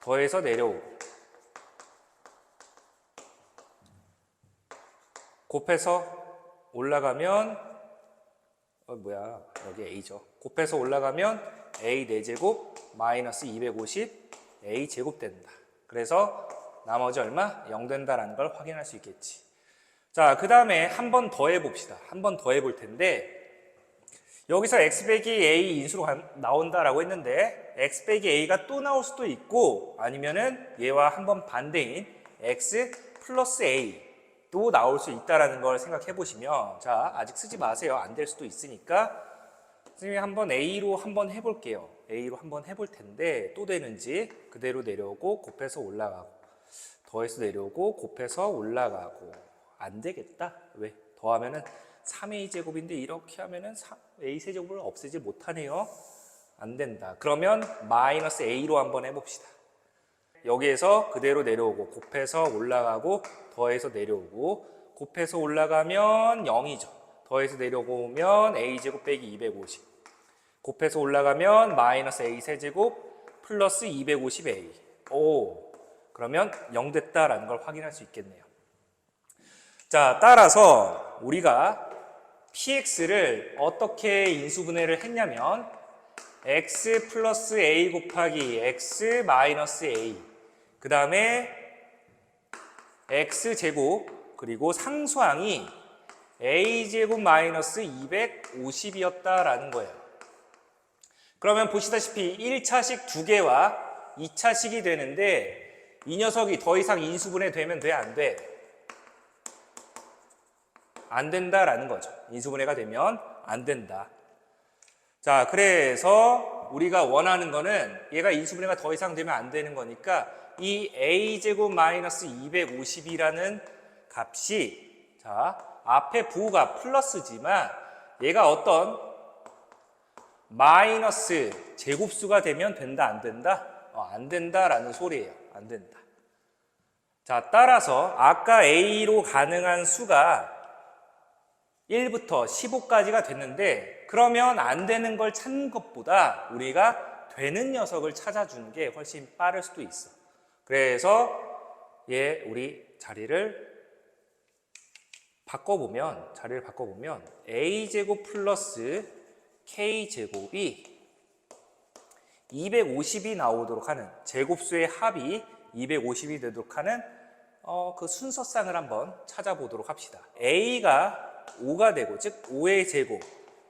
더해서 내려오고, 곱해서 올라가면 여기 a죠. 곱해서 올라가면 a 4제곱 마이너스 250 a 제곱 된다. 그래서 나머지 얼마? 0 된다라는 걸 확인할 수 있겠지. 자, 그 다음에 한 번 더 해봅시다. 한 번 더 해볼 텐데, 여기서 x 빼기 a 인수로 나온다라고 했는데, x 빼기 a가 또 나올 수도 있고, 아니면은 얘와 한 번 반대인 x 플러스 a 또 나올 수 있다라는 걸 생각해 보시면, 자, 아직 쓰지 마세요. 안 될 수도 있으니까 선생님이 한번 A로 한번 해볼게요. A로 한번 해볼 텐데 또 되는지, 그대로 내려오고 곱해서 올라가고 더해서 내려오고 곱해서 올라가고. 안 되겠다. 왜? 더하면은 3a제곱인데 이렇게 하면은 a세제곱을 없애지 못하네요. 안 된다. 그러면 마이너스 a로 한번 해봅시다. 여기에서 그대로 내려오고 곱해서 올라가고 더해서 내려오고, 곱해서 올라가면 0이죠. 더해서 내려오면 a제곱 빼기 250, 곱해서 올라가면 마이너스 a 세제곱 플러스 250a. 그러면 0 됐다라는 걸 확인할 수 있겠네요. 자, 따라서 우리가 px를 어떻게 인수분해를 했냐면, x 플러스 a 곱하기 x 마이너스 a, 그 다음에 x제곱, 그리고 상수항이 a제곱 마이너스 250이었다라는 거예요. 그러면 보시다시피 1차식 2개와 2차식이 되는데, 이 녀석이 더 이상 인수분해 되면 돼, 안 돼? 안 된다라는 거죠. 인수분해가 되면 안 된다. 자, 그래서 우리가 원하는 거는 얘가 인수분해가 더 이상 되면 안 되는 거니까 이 a제곱 마이너스 250이라는 값이, 자, 앞에 부호가 플러스지만 얘가 어떤 마이너스 제곱수가 되면 된다, 안 된다? 안 된다라는 소리예요. 안 된다. 자, 따라서 아까 a로 가능한 수가 1부터 15까지가 됐는데, 그러면 안 되는 걸 찾는 것보다 우리가 되는 녀석을 찾아주는 게 훨씬 빠를 수도 있어. 그래서 우리 자리를 바꿔보면 a제곱 플러스 k제곱이 250이 나오도록 하는, 제곱수의 합이 250이 되도록 하는 그 순서상을 한번 찾아보도록 합시다. a가 5가 되고, 즉 5의 제곱.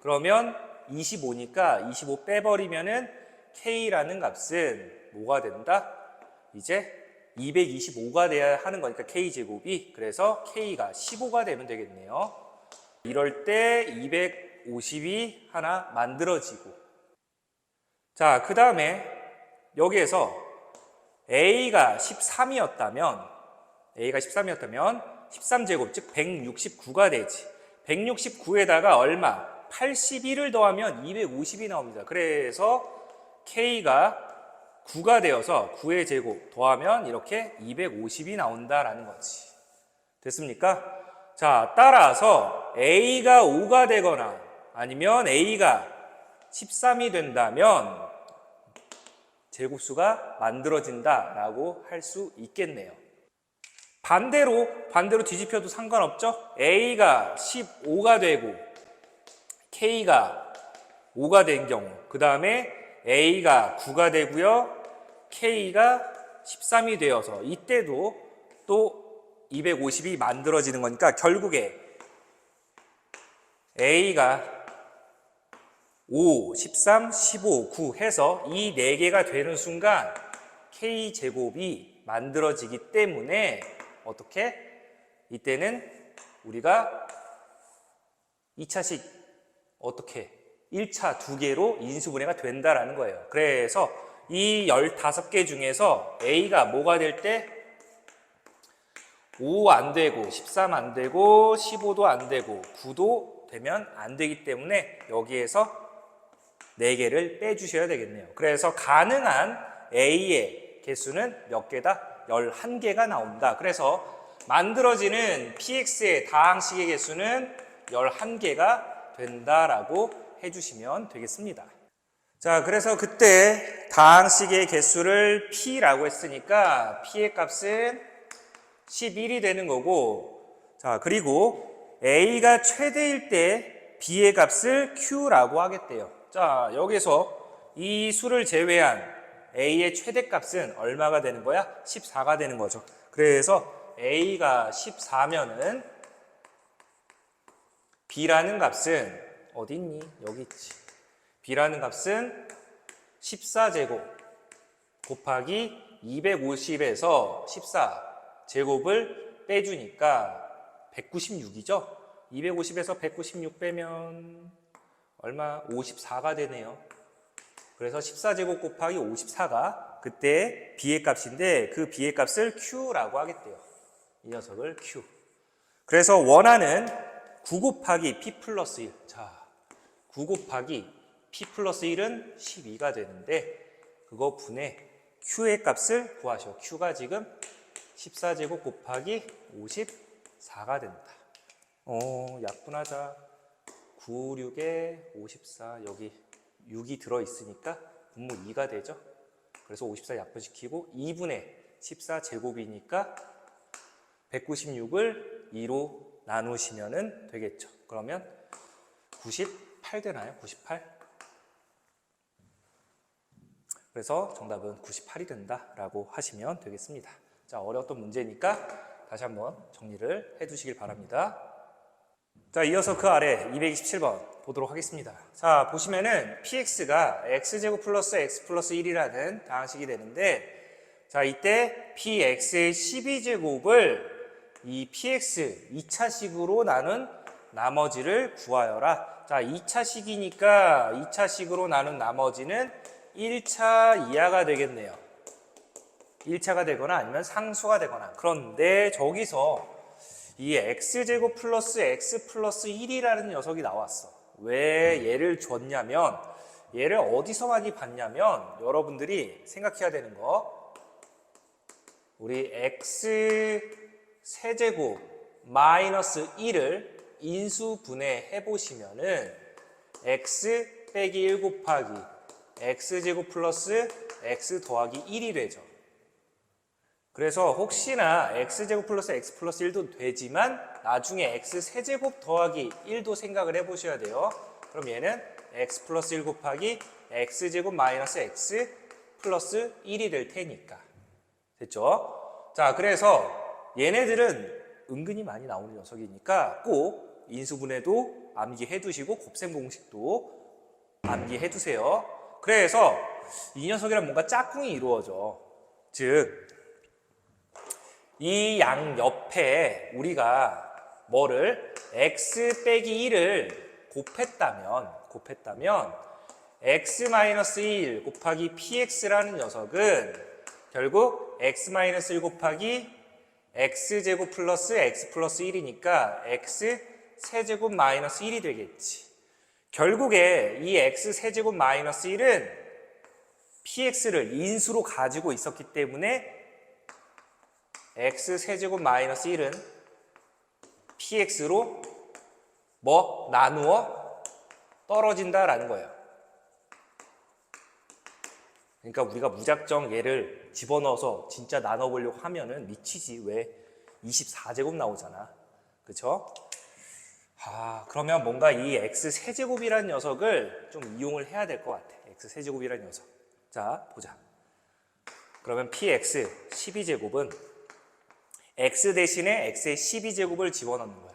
그러면 25니까 25 빼버리면은 k라는 값은 뭐가 된다? 이제 225가 돼야 하는 거니까 k제곱이. 그래서 k가 15가 되면 되겠네요. 이럴 때 250이 하나 만들어지고. 자, 그 다음에 여기에서 a가 13이었다면 13제곱, 즉 169가 되지. 169에다가 얼마? 81을 더하면 250이 나옵니다. 그래서 k가 9가 되어서 9의 제곱 더하면 이렇게 250이 나온다라는 거지. 됐습니까? 자, 따라서 a가 5가 되거나 아니면 a가 13이 된다면 제곱수가 만들어진다라고 할 수 있겠네요. 반대로 뒤집혀도 상관없죠? a가 15가 되고 k가 5가 된 경우, 그 다음에 a가 9가 되고요, k가 13이 되어서 이때도 또 250이 만들어지는 거니까 결국에 a가 5, 13, 15, 9 해서 이 4개가 되는 순간 k제곱이 만들어지기 때문에 어떻게? 이때는 우리가 2차식 어떻게? 1차 2개로 인수분해가 된다라는 거예요. 그래서 이 15개 중에서 a가 뭐가 될 때? 5 안 되고 13 안 되고 15도 안 되고 9도 되면 안 되기 때문에 여기에서 4개를 빼주셔야 되겠네요. 그래서 가능한 a의 개수는 몇 개다? 11개가 나온다. 그래서 만들어지는 px의 다항식의 개수는 11개가 된다라고 해주시면 되겠습니다. 자, 그래서 그때 다항식의 개수를 p라고 했으니까 p의 값은 11이 되는 거고, 자, 그리고 a가 최대일 때 b의 값을 q라고 하겠대요. 자, 여기서 이 수를 제외한 a의 최대값은 얼마가 되는 거야? 14가 되는 거죠. 그래서 a가 14면은 b라는 값은 어디 있니? 여기 있지. b라는 값은 14제곱 곱하기 250에서 14제곱을 빼주니까 196이죠? 250에서 196 빼면 얼마? 54가 되네요. 그래서 14제곱 곱하기 54가 그때 b의 값인데 그 b의 값을 q라고 하겠대요. 이 녀석을 q. 그래서 원하는 9 곱하기 p 플러스 1. 자, 9 곱하기 p 플러스 1은 12가 되는데 그거 분해 q의 값을 구하셔. q가 지금 14제곱 곱하기 54가 된다. 약분하자. 9, 6에 54, 여기 6이 들어있으니까 분모 2가 되죠. 그래서 54 약분시키고 2분의 14제곱이니까 196을 2로 나누시면 되겠죠. 그러면 98 되나요? 98? 그래서 정답은 98이 된다라고 하시면 되겠습니다. 자, 어려웠던 문제니까 다시 한번 정리를 해두시길 바랍니다. 자, 이어서 그 아래 227번 보도록 하겠습니다. 자, 보시면은 px가 x제곱 플러스 x 플러스 1이라는 다항식이 되는데, 자, 이때 px의 12제곱을 이 px 2차식으로 나눈 나머지를 구하여라. 자, 2차식이니까 2차식으로 나눈 나머지는 1차 이하가 되겠네요. 1차가 되거나 아니면 상수가 되거나. 그런데 저기서 이 x제곱 플러스 x 플러스 1이라는 녀석이 나왔어. 왜 얘를 줬냐면, 얘를 어디서 많이 봤냐면, 여러분들이 생각해야 되는 거, 우리 x 세제곱 마이너스 1을 인수분해 해보시면은 x 빼기 1 곱하기 x제곱 플러스 x 더하기 1이 되죠. 그래서 혹시나 x제곱 플러스 x 플러스 1도 되지만 나중에 x 세제곱 더하기 1도 생각을 해보셔야 돼요. 그럼 얘는 x 플러스 1 곱하기 x제곱 마이너스 x 플러스 1이 될 테니까. 됐죠? 자, 그래서 얘네들은 은근히 많이 나오는 녀석이니까 꼭 인수분해도 암기해 두시고 곱셈 공식도 암기해 두세요. 그래서 이 녀석이랑 뭔가 짝꿍이 이루어져. 즉, 이 양 옆에 우리가 뭐를 x 빼기 1을 곱했다면 x-1 곱하기 px라는 녀석은 결국 x-1 곱하기 x제곱 플러스 x 플러스 1이니까 x 세제곱 마이너스 1이 되겠지. 결국에 이 x 세제곱 마이너스 1은 px를 인수로 가지고 있었기 때문에 x 세제곱 마이너스 1은 px로 뭐 나누어 떨어진다라는 거예요. 그러니까 우리가 무작정 얘를 집어넣어서 진짜 나눠보려고 하면은 미치지. 왜? 24제곱 나오잖아. 그쵸? 그러면 뭔가 이 x 세제곱이라는 녀석을 좀 이용을 해야 될 것 같아. x 세제곱이라는 녀석. 자, 보자. 그러면 px 12제곱은 x 대신에 x의 12제곱을 집어넣는 거야.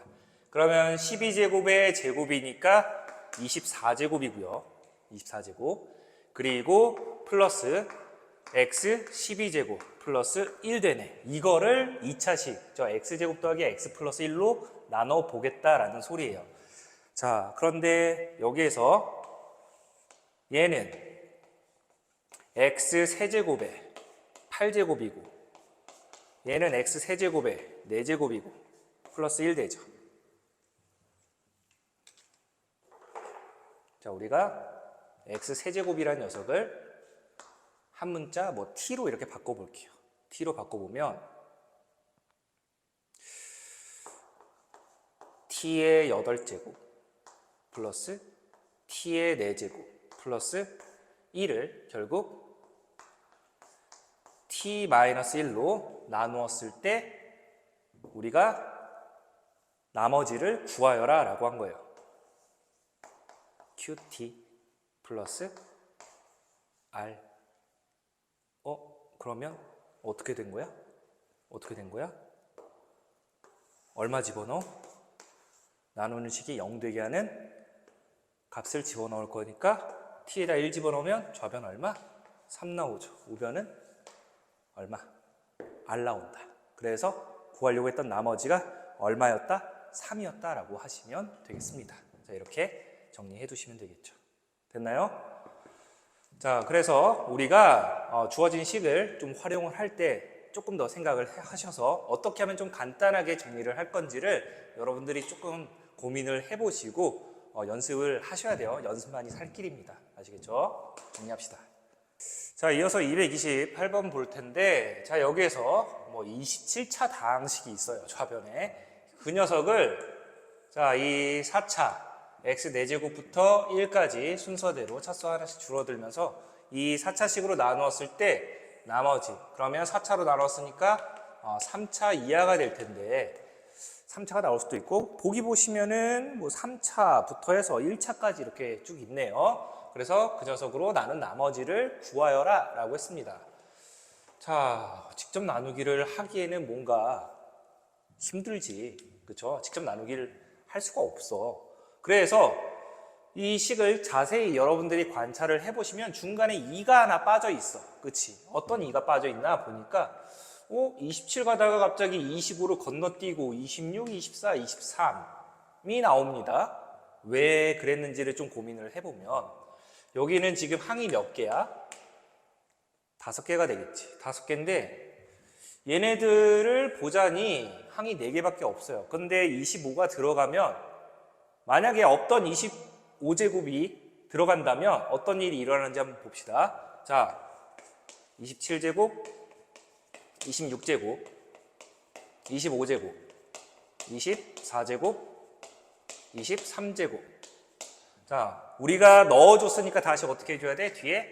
그러면 12제곱의 제곱이니까 24제곱이고요. 24제곱. 그리고 플러스 x 12제곱 플러스 1 되네. 이거를 2차식, 저 x제곱 더하기 x 플러스 1로 나눠 보겠다라는 소리예요. 자, 그런데 여기에서 얘는 x 세제곱에 8제곱이고 얘는 x 세제곱에 4제곱이고 플러스 1 되죠. 자, 우리가 x 세제곱이라는 녀석을 한 문자 뭐 t로 이렇게 바꿔볼게요. t로 바꿔보면 t의 8제곱 플러스 t의 4제곱 플러스 1을 결국 t-1로 나누었을 때 우리가 나머지를 구하여라 라고 한 거예요. qt 플러스 r. 그러면 어떻게 된 거야? 어떻게 된 거야? 얼마 집어넣어? 나누는 식이 0 되게 하는 값을 집어넣을 거니까 t에다 1 집어넣으면 좌변 얼마? 3 나오죠. 우변은 얼마? r 나온다. 그래서 구하려고 했던 나머지가 얼마였다? 3이었다 라고 하시면 되겠습니다. 자, 이렇게 정리해 두시면 되겠죠. 됐나요? 자, 그래서 우리가 주어진 식을 좀 활용을 할 때 조금 더 생각을 하셔서 어떻게 하면 좀 간단하게 정리를 할 건지를 여러분들이 조금 고민을 해보시고 연습을 하셔야 돼요. 연습만이 살 길입니다. 아시겠죠? 정리합시다. 자, 이어서 228번 볼 텐데, 자, 여기에서 뭐 27차 다항식이 있어요. 좌변에. 그 녀석을, 자, 이 4차 x 4제곱부터 1까지 순서대로 차수 하나씩 줄어들면서 이 4차식으로 나누었을 때 나머지, 그러면 4차로 나눴으니까 3차 이하가 될 텐데 3차가 나올 수도 있고, 보기 보시면은 뭐 3차부터 해서 1차까지 이렇게 쭉 있네요. 그래서 그 녀석으로 나눈 나머지를 구하여라 라고 했습니다. 자, 직접 나누기를 하기에는 뭔가 힘들지. 그쵸? 직접 나누기를 할 수가 없어. 그래서 이 식을 자세히 여러분들이 관찰을 해보시면 중간에 2가 하나 빠져 있어. 그치? 어떤 2가 빠져 있나 보니까 27 가다가 갑자기 25로 건너뛰고 26, 24, 23이 나옵니다. 왜 그랬는지를 좀 고민을 해보면 여기는 지금 항이 몇 개야? 5개가 되겠지. 5개인데 얘네들을 보자니 항이 4개밖에 없어요. 근데 25가 들어가면 만약에 없던 25제곱이 들어간다면 어떤 일이 일어나는지 한번 봅시다. 자, 27제곱, 26제곱, 25제곱, 24제곱, 23제곱. 자, 우리가 넣어줬으니까 다시 어떻게 해줘야 돼? 뒤에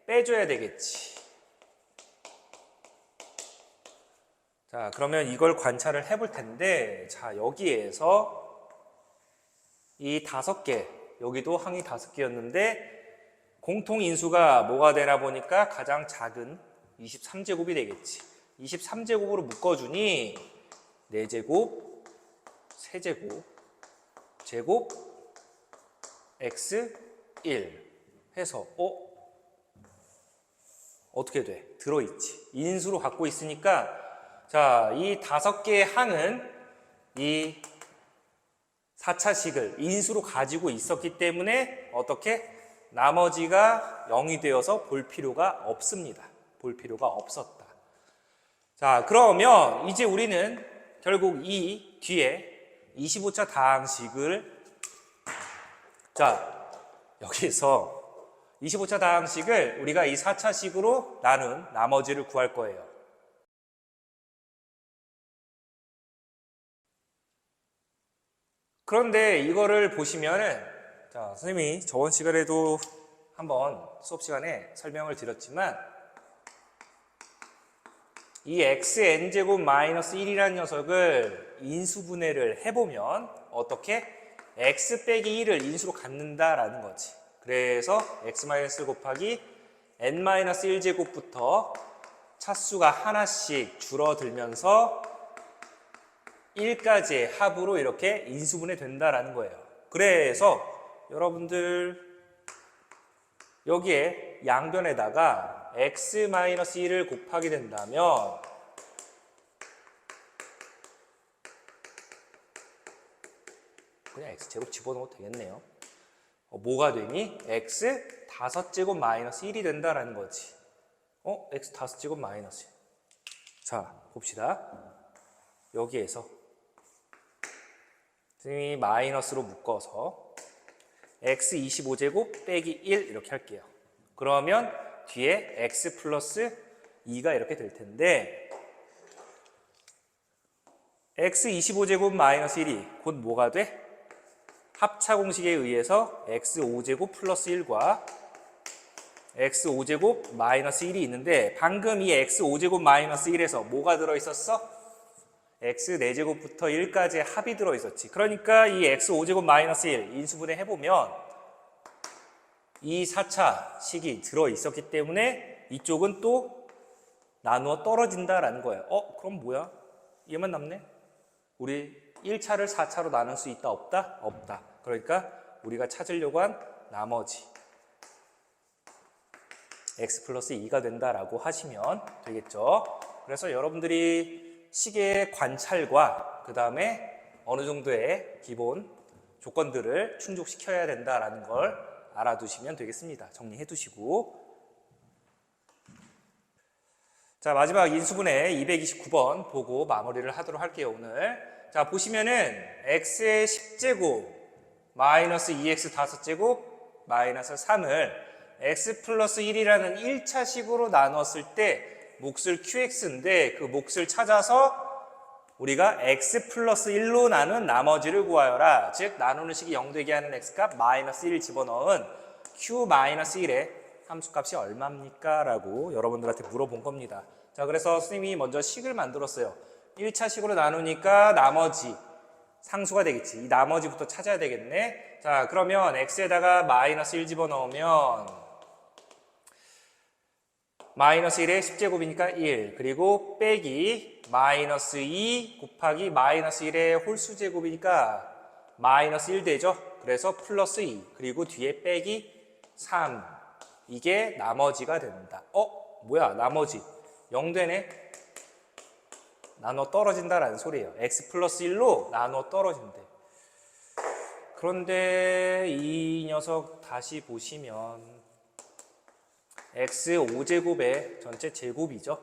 빼줘야 되겠지. 자, 그러면 이걸 관찰을 해볼 텐데, 자, 여기에서 이 5개, 여기도 항이 5개였는데 공통 인수가 뭐가 되나 보니까 가장 작은 23제곱이 되겠지. 23제곱으로 묶어주니 4제곱, 세제곱, 제곱, x 1 해서 어떻게 돼? 들어있지. 인수로 갖고 있으니까 자, 이 5개의 항은 이 4차식을 인수로 가지고 있었기 때문에 어떻게? 나머지가 0이 되어서 볼 필요가 없습니다. 볼 필요가 없었다. 자, 그러면 이제 우리는 결국 이 뒤에 25차 다항식을 자, 여기서 25차 다항식을 우리가 이 4차식으로 나눈 나머지를 구할 거예요. 그런데 이거를 보시면은 자, 선생님이 저번 시간에도 한번 수업 시간에 설명을 드렸지만 이 xn제곱 마이너스 1이라는 녀석을 인수분해를 해보면 어떻게? x 빼기 1을 인수로 갖는다라는 거지. 그래서 x-1 곱하기 n-1제곱부터 차수가 하나씩 줄어들면서 1까지의 합으로 이렇게 인수분해 된다라는 거예요. 그래서 여러분들 여기에 양변에다가 x-1을 곱하게 된다면 그냥 x제곱 집어넣어도 되겠네요. 뭐가 되니? x 5제곱 마이너스 1이 된다라는 거지. x 5제곱 마이너스 1. 자, 봅시다. 여기에서 선생님이 마이너스로 묶어서 x 25제곱 빼기 1 이렇게 할게요. 그러면 뒤에 x 플러스 2가 이렇게 될 텐데 x 25제곱 마이너스 1이 곧 뭐가 돼? 합차 공식에 의해서 x 5제곱 플러스 1과 x 5제곱 마이너스 1이 있는데 방금 이 x 5제곱 마이너스 1에서 뭐가 들어있었어? x 4제곱부터 1까지의 합이 들어있었지. 그러니까 이 x 5제곱 마이너스 1 인수분해 해보면 이 4차 식이 들어있었기 때문에 이쪽은 또 나누어 떨어진다라는 거예요. 그럼 뭐야? 얘만 남네? 우리 1차를 4차로 나눌 수 있다 없다? 없다. 그러니까 우리가 찾으려고 한 나머지 x 플러스 2가 된다라고 하시면 되겠죠. 그래서 여러분들이 식의 관찰과 그 다음에 어느 정도의 기본 조건들을 충족시켜야 된다라는 걸 알아두시면 되겠습니다. 정리해 두시고 자, 마지막 인수분해 229번 보고 마무리를 하도록 할게요. 오늘 자, 보시면은 x의 10제곱 마이너스 2x 5제곱 마이너스 3을 x 플러스 1이라는 1차식으로 나눴을 때 몫을 qx인데 그 몫을 찾아서 우리가 x 플러스 1로 나눈 나머지를 구하여라. 즉 나누는 식이 0 되게 하는 x값 마이너스 1을 집어넣은 q 마이너스 1의 함수값이 얼마입니까? 라고 여러분들한테 물어본 겁니다. 자, 그래서 선생님이 먼저 식을 만들었어요. 1차식으로 나누니까 나머지 상수가 되겠지. 이 나머지부터 찾아야 되겠네. 자, 그러면 x에다가 마이너스 1 집어넣으면 마이너스 1의 10제곱이니까 1 그리고 빼기 마이너스 2 곱하기 마이너스 1의 홀수제곱이니까 마이너스 1 되죠. 그래서 플러스 2 그리고 뒤에 빼기 3 이게 나머지가 된다. 뭐야 나머지 0 되네. 나눠 떨어진다라는 소리예요. x 플러스 1로 나눠 떨어진대. 그런데 이 녀석 다시 보시면 x 5제곱의 전체 제곱이죠.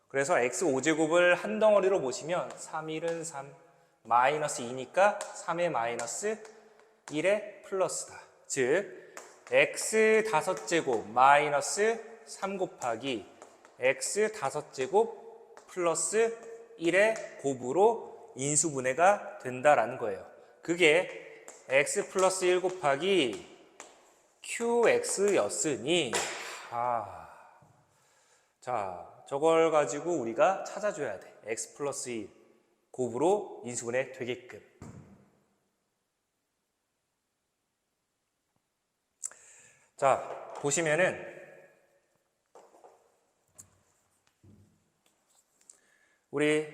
그래서 x 5제곱을 한 덩어리로 보시면 3, 1은 3, 마이너스 2니까 3의 마이너스 1의 플러스다. 즉 x 5제곱 마이너스 3 곱하기 x 5제곱 플러스 1의 곱으로 인수분해가 된다라는 거예요. 그게 x 플러스 1 곱하기 qx였으니 자, 저걸 가지고 우리가 찾아줘야 돼. x 플러스 1 곱으로 인수분해 되게끔. 자, 보시면은 우리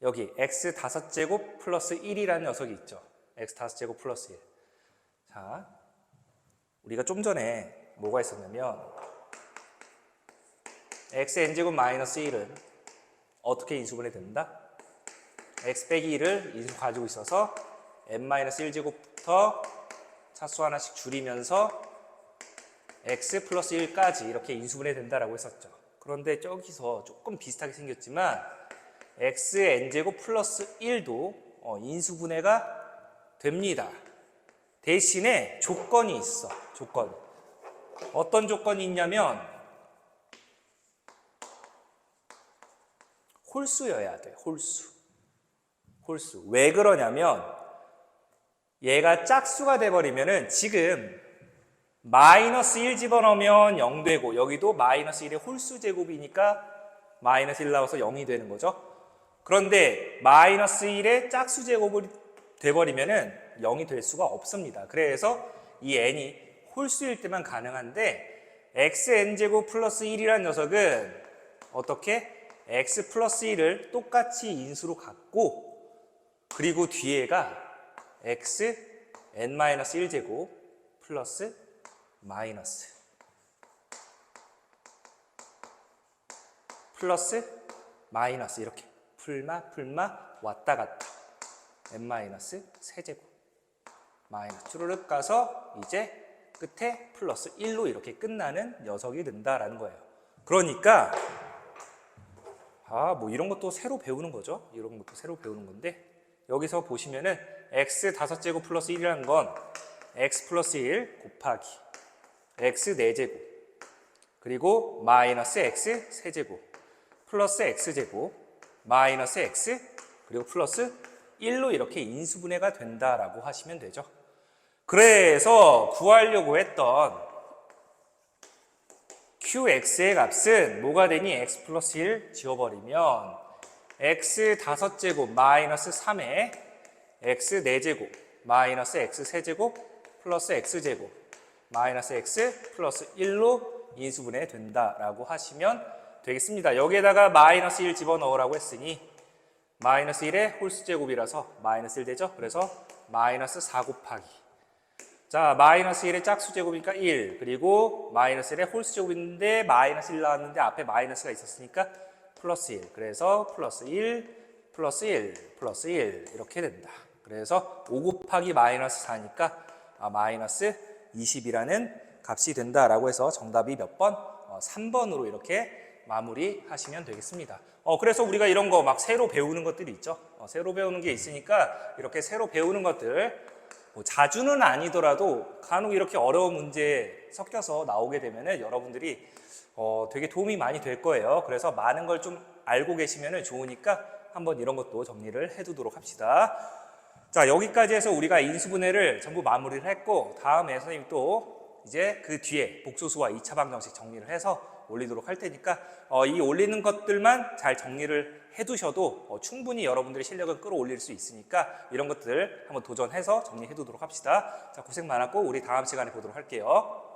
여기 x 5제곱 플러스 1이라는 녀석이 있죠. x 5제곱 플러스 1. 자, 우리가 좀 전에 뭐가 있었냐면 x n제곱 마이너스 1은 어떻게 인수분해 된다? x 빼기 1을 인수 가지고 있어서 n-1제곱부터 차수 하나씩 줄이면서 x 플러스 1까지 이렇게 인수분해 된다라고 했었죠. 그런데 저기서 조금 비슷하게 생겼지만 x n제곱 플러스 1도 인수분해가 됩니다. 대신에 조건이 있어. 조건. 어떤 조건이 있냐면 홀수여야 돼. 홀수. 홀수. 왜 그러냐면 얘가 짝수가 돼버리면은 지금 마이너스 1 집어넣으면 0 되고 여기도 마이너스 1의 홀수 제곱이니까 마이너스 1 나와서 0이 되는 거죠. 그런데 마이너스 1의 짝수 제곱이 돼버리면은 0이 될 수가 없습니다. 그래서 이 n이 홀수일 때만 가능한데 xn제곱 플러스 1이라는 녀석은 어떻게? x 플러스 1을 똑같이 인수로 갖고 그리고 뒤에가 x n-1제곱 플러스 마이너스 플러스 마이너스 이렇게 풀마 왔다 갔다 n-세제곱 마이너스 쭈르륵 가서 이제 끝에 플러스 1로 이렇게 끝나는 녀석이 된다라는 거예요. 그러니까 뭐 이런 것도 새로 배우는 거죠. 이런 것도 새로 배우는 건데 여기서 보시면은 x 5제곱 플러스 1이라는 건 x 플러스 1 곱하기 x 4제곱 그리고 마이너스 x 세제곱 플러스 x제곱 마이너스 x 그리고 플러스 1로 이렇게 인수분해가 된다라고 하시면 되죠. 그래서 구하려고 했던 qx의 값은 뭐가 되니? x 플러스 1 지워버리면 x 5제곱 마이너스 3에 x 4제곱 마이너스 x 세제곱 플러스 x제곱 마이너스 x 플러스 1로 인수분해 된다라고 하시면 되겠습니다. 여기에다가 마이너스 1 집어넣으라고 했으니 마이너스 1의 홀수제곱이라서 마이너스 1 되죠. 그래서 마이너스 4 곱하기 자 마이너스 1의 짝수제곱이니까 1 그리고 마이너스 1의 홀수제곱인데 마이너스 1 나왔는데 앞에 마이너스가 있었으니까 플러스 1 그래서 플러스 1 플러스 1 플러스 1 이렇게 된다. 그래서 5 곱하기 마이너스 4니까 마이너스 20이라는 값이 된다라고 해서 정답이 몇 번? 3번으로 이렇게 마무리하시면 되겠습니다. 그래서 우리가 이런 거 막 새로 배우는 것들이 있죠. 새로 배우는 게 있으니까 이렇게 새로 배우는 것들 자주는 아니더라도 간혹 이렇게 어려운 문제 섞여서 나오게 되면은 여러분들이 되게 도움이 많이 될 거예요. 그래서 많은 걸 좀 알고 계시면 좋으니까 한번 이런 것도 정리를 해두도록 합시다. 자 여기까지 해서 우리가 인수분해를 전부 마무리를 했고 다음에 선생님이 또 이제 그 뒤에 복소수와 2차 방정식 정리를 해서 올리도록 할 테니까 이 올리는 것들만 잘 정리를 해두셔도 충분히 여러분들의 실력을 끌어올릴 수 있으니까 이런 것들 한번 도전해서 정리해 두도록 합시다. 자 고생 많았고 우리 다음 시간에 보도록 할게요.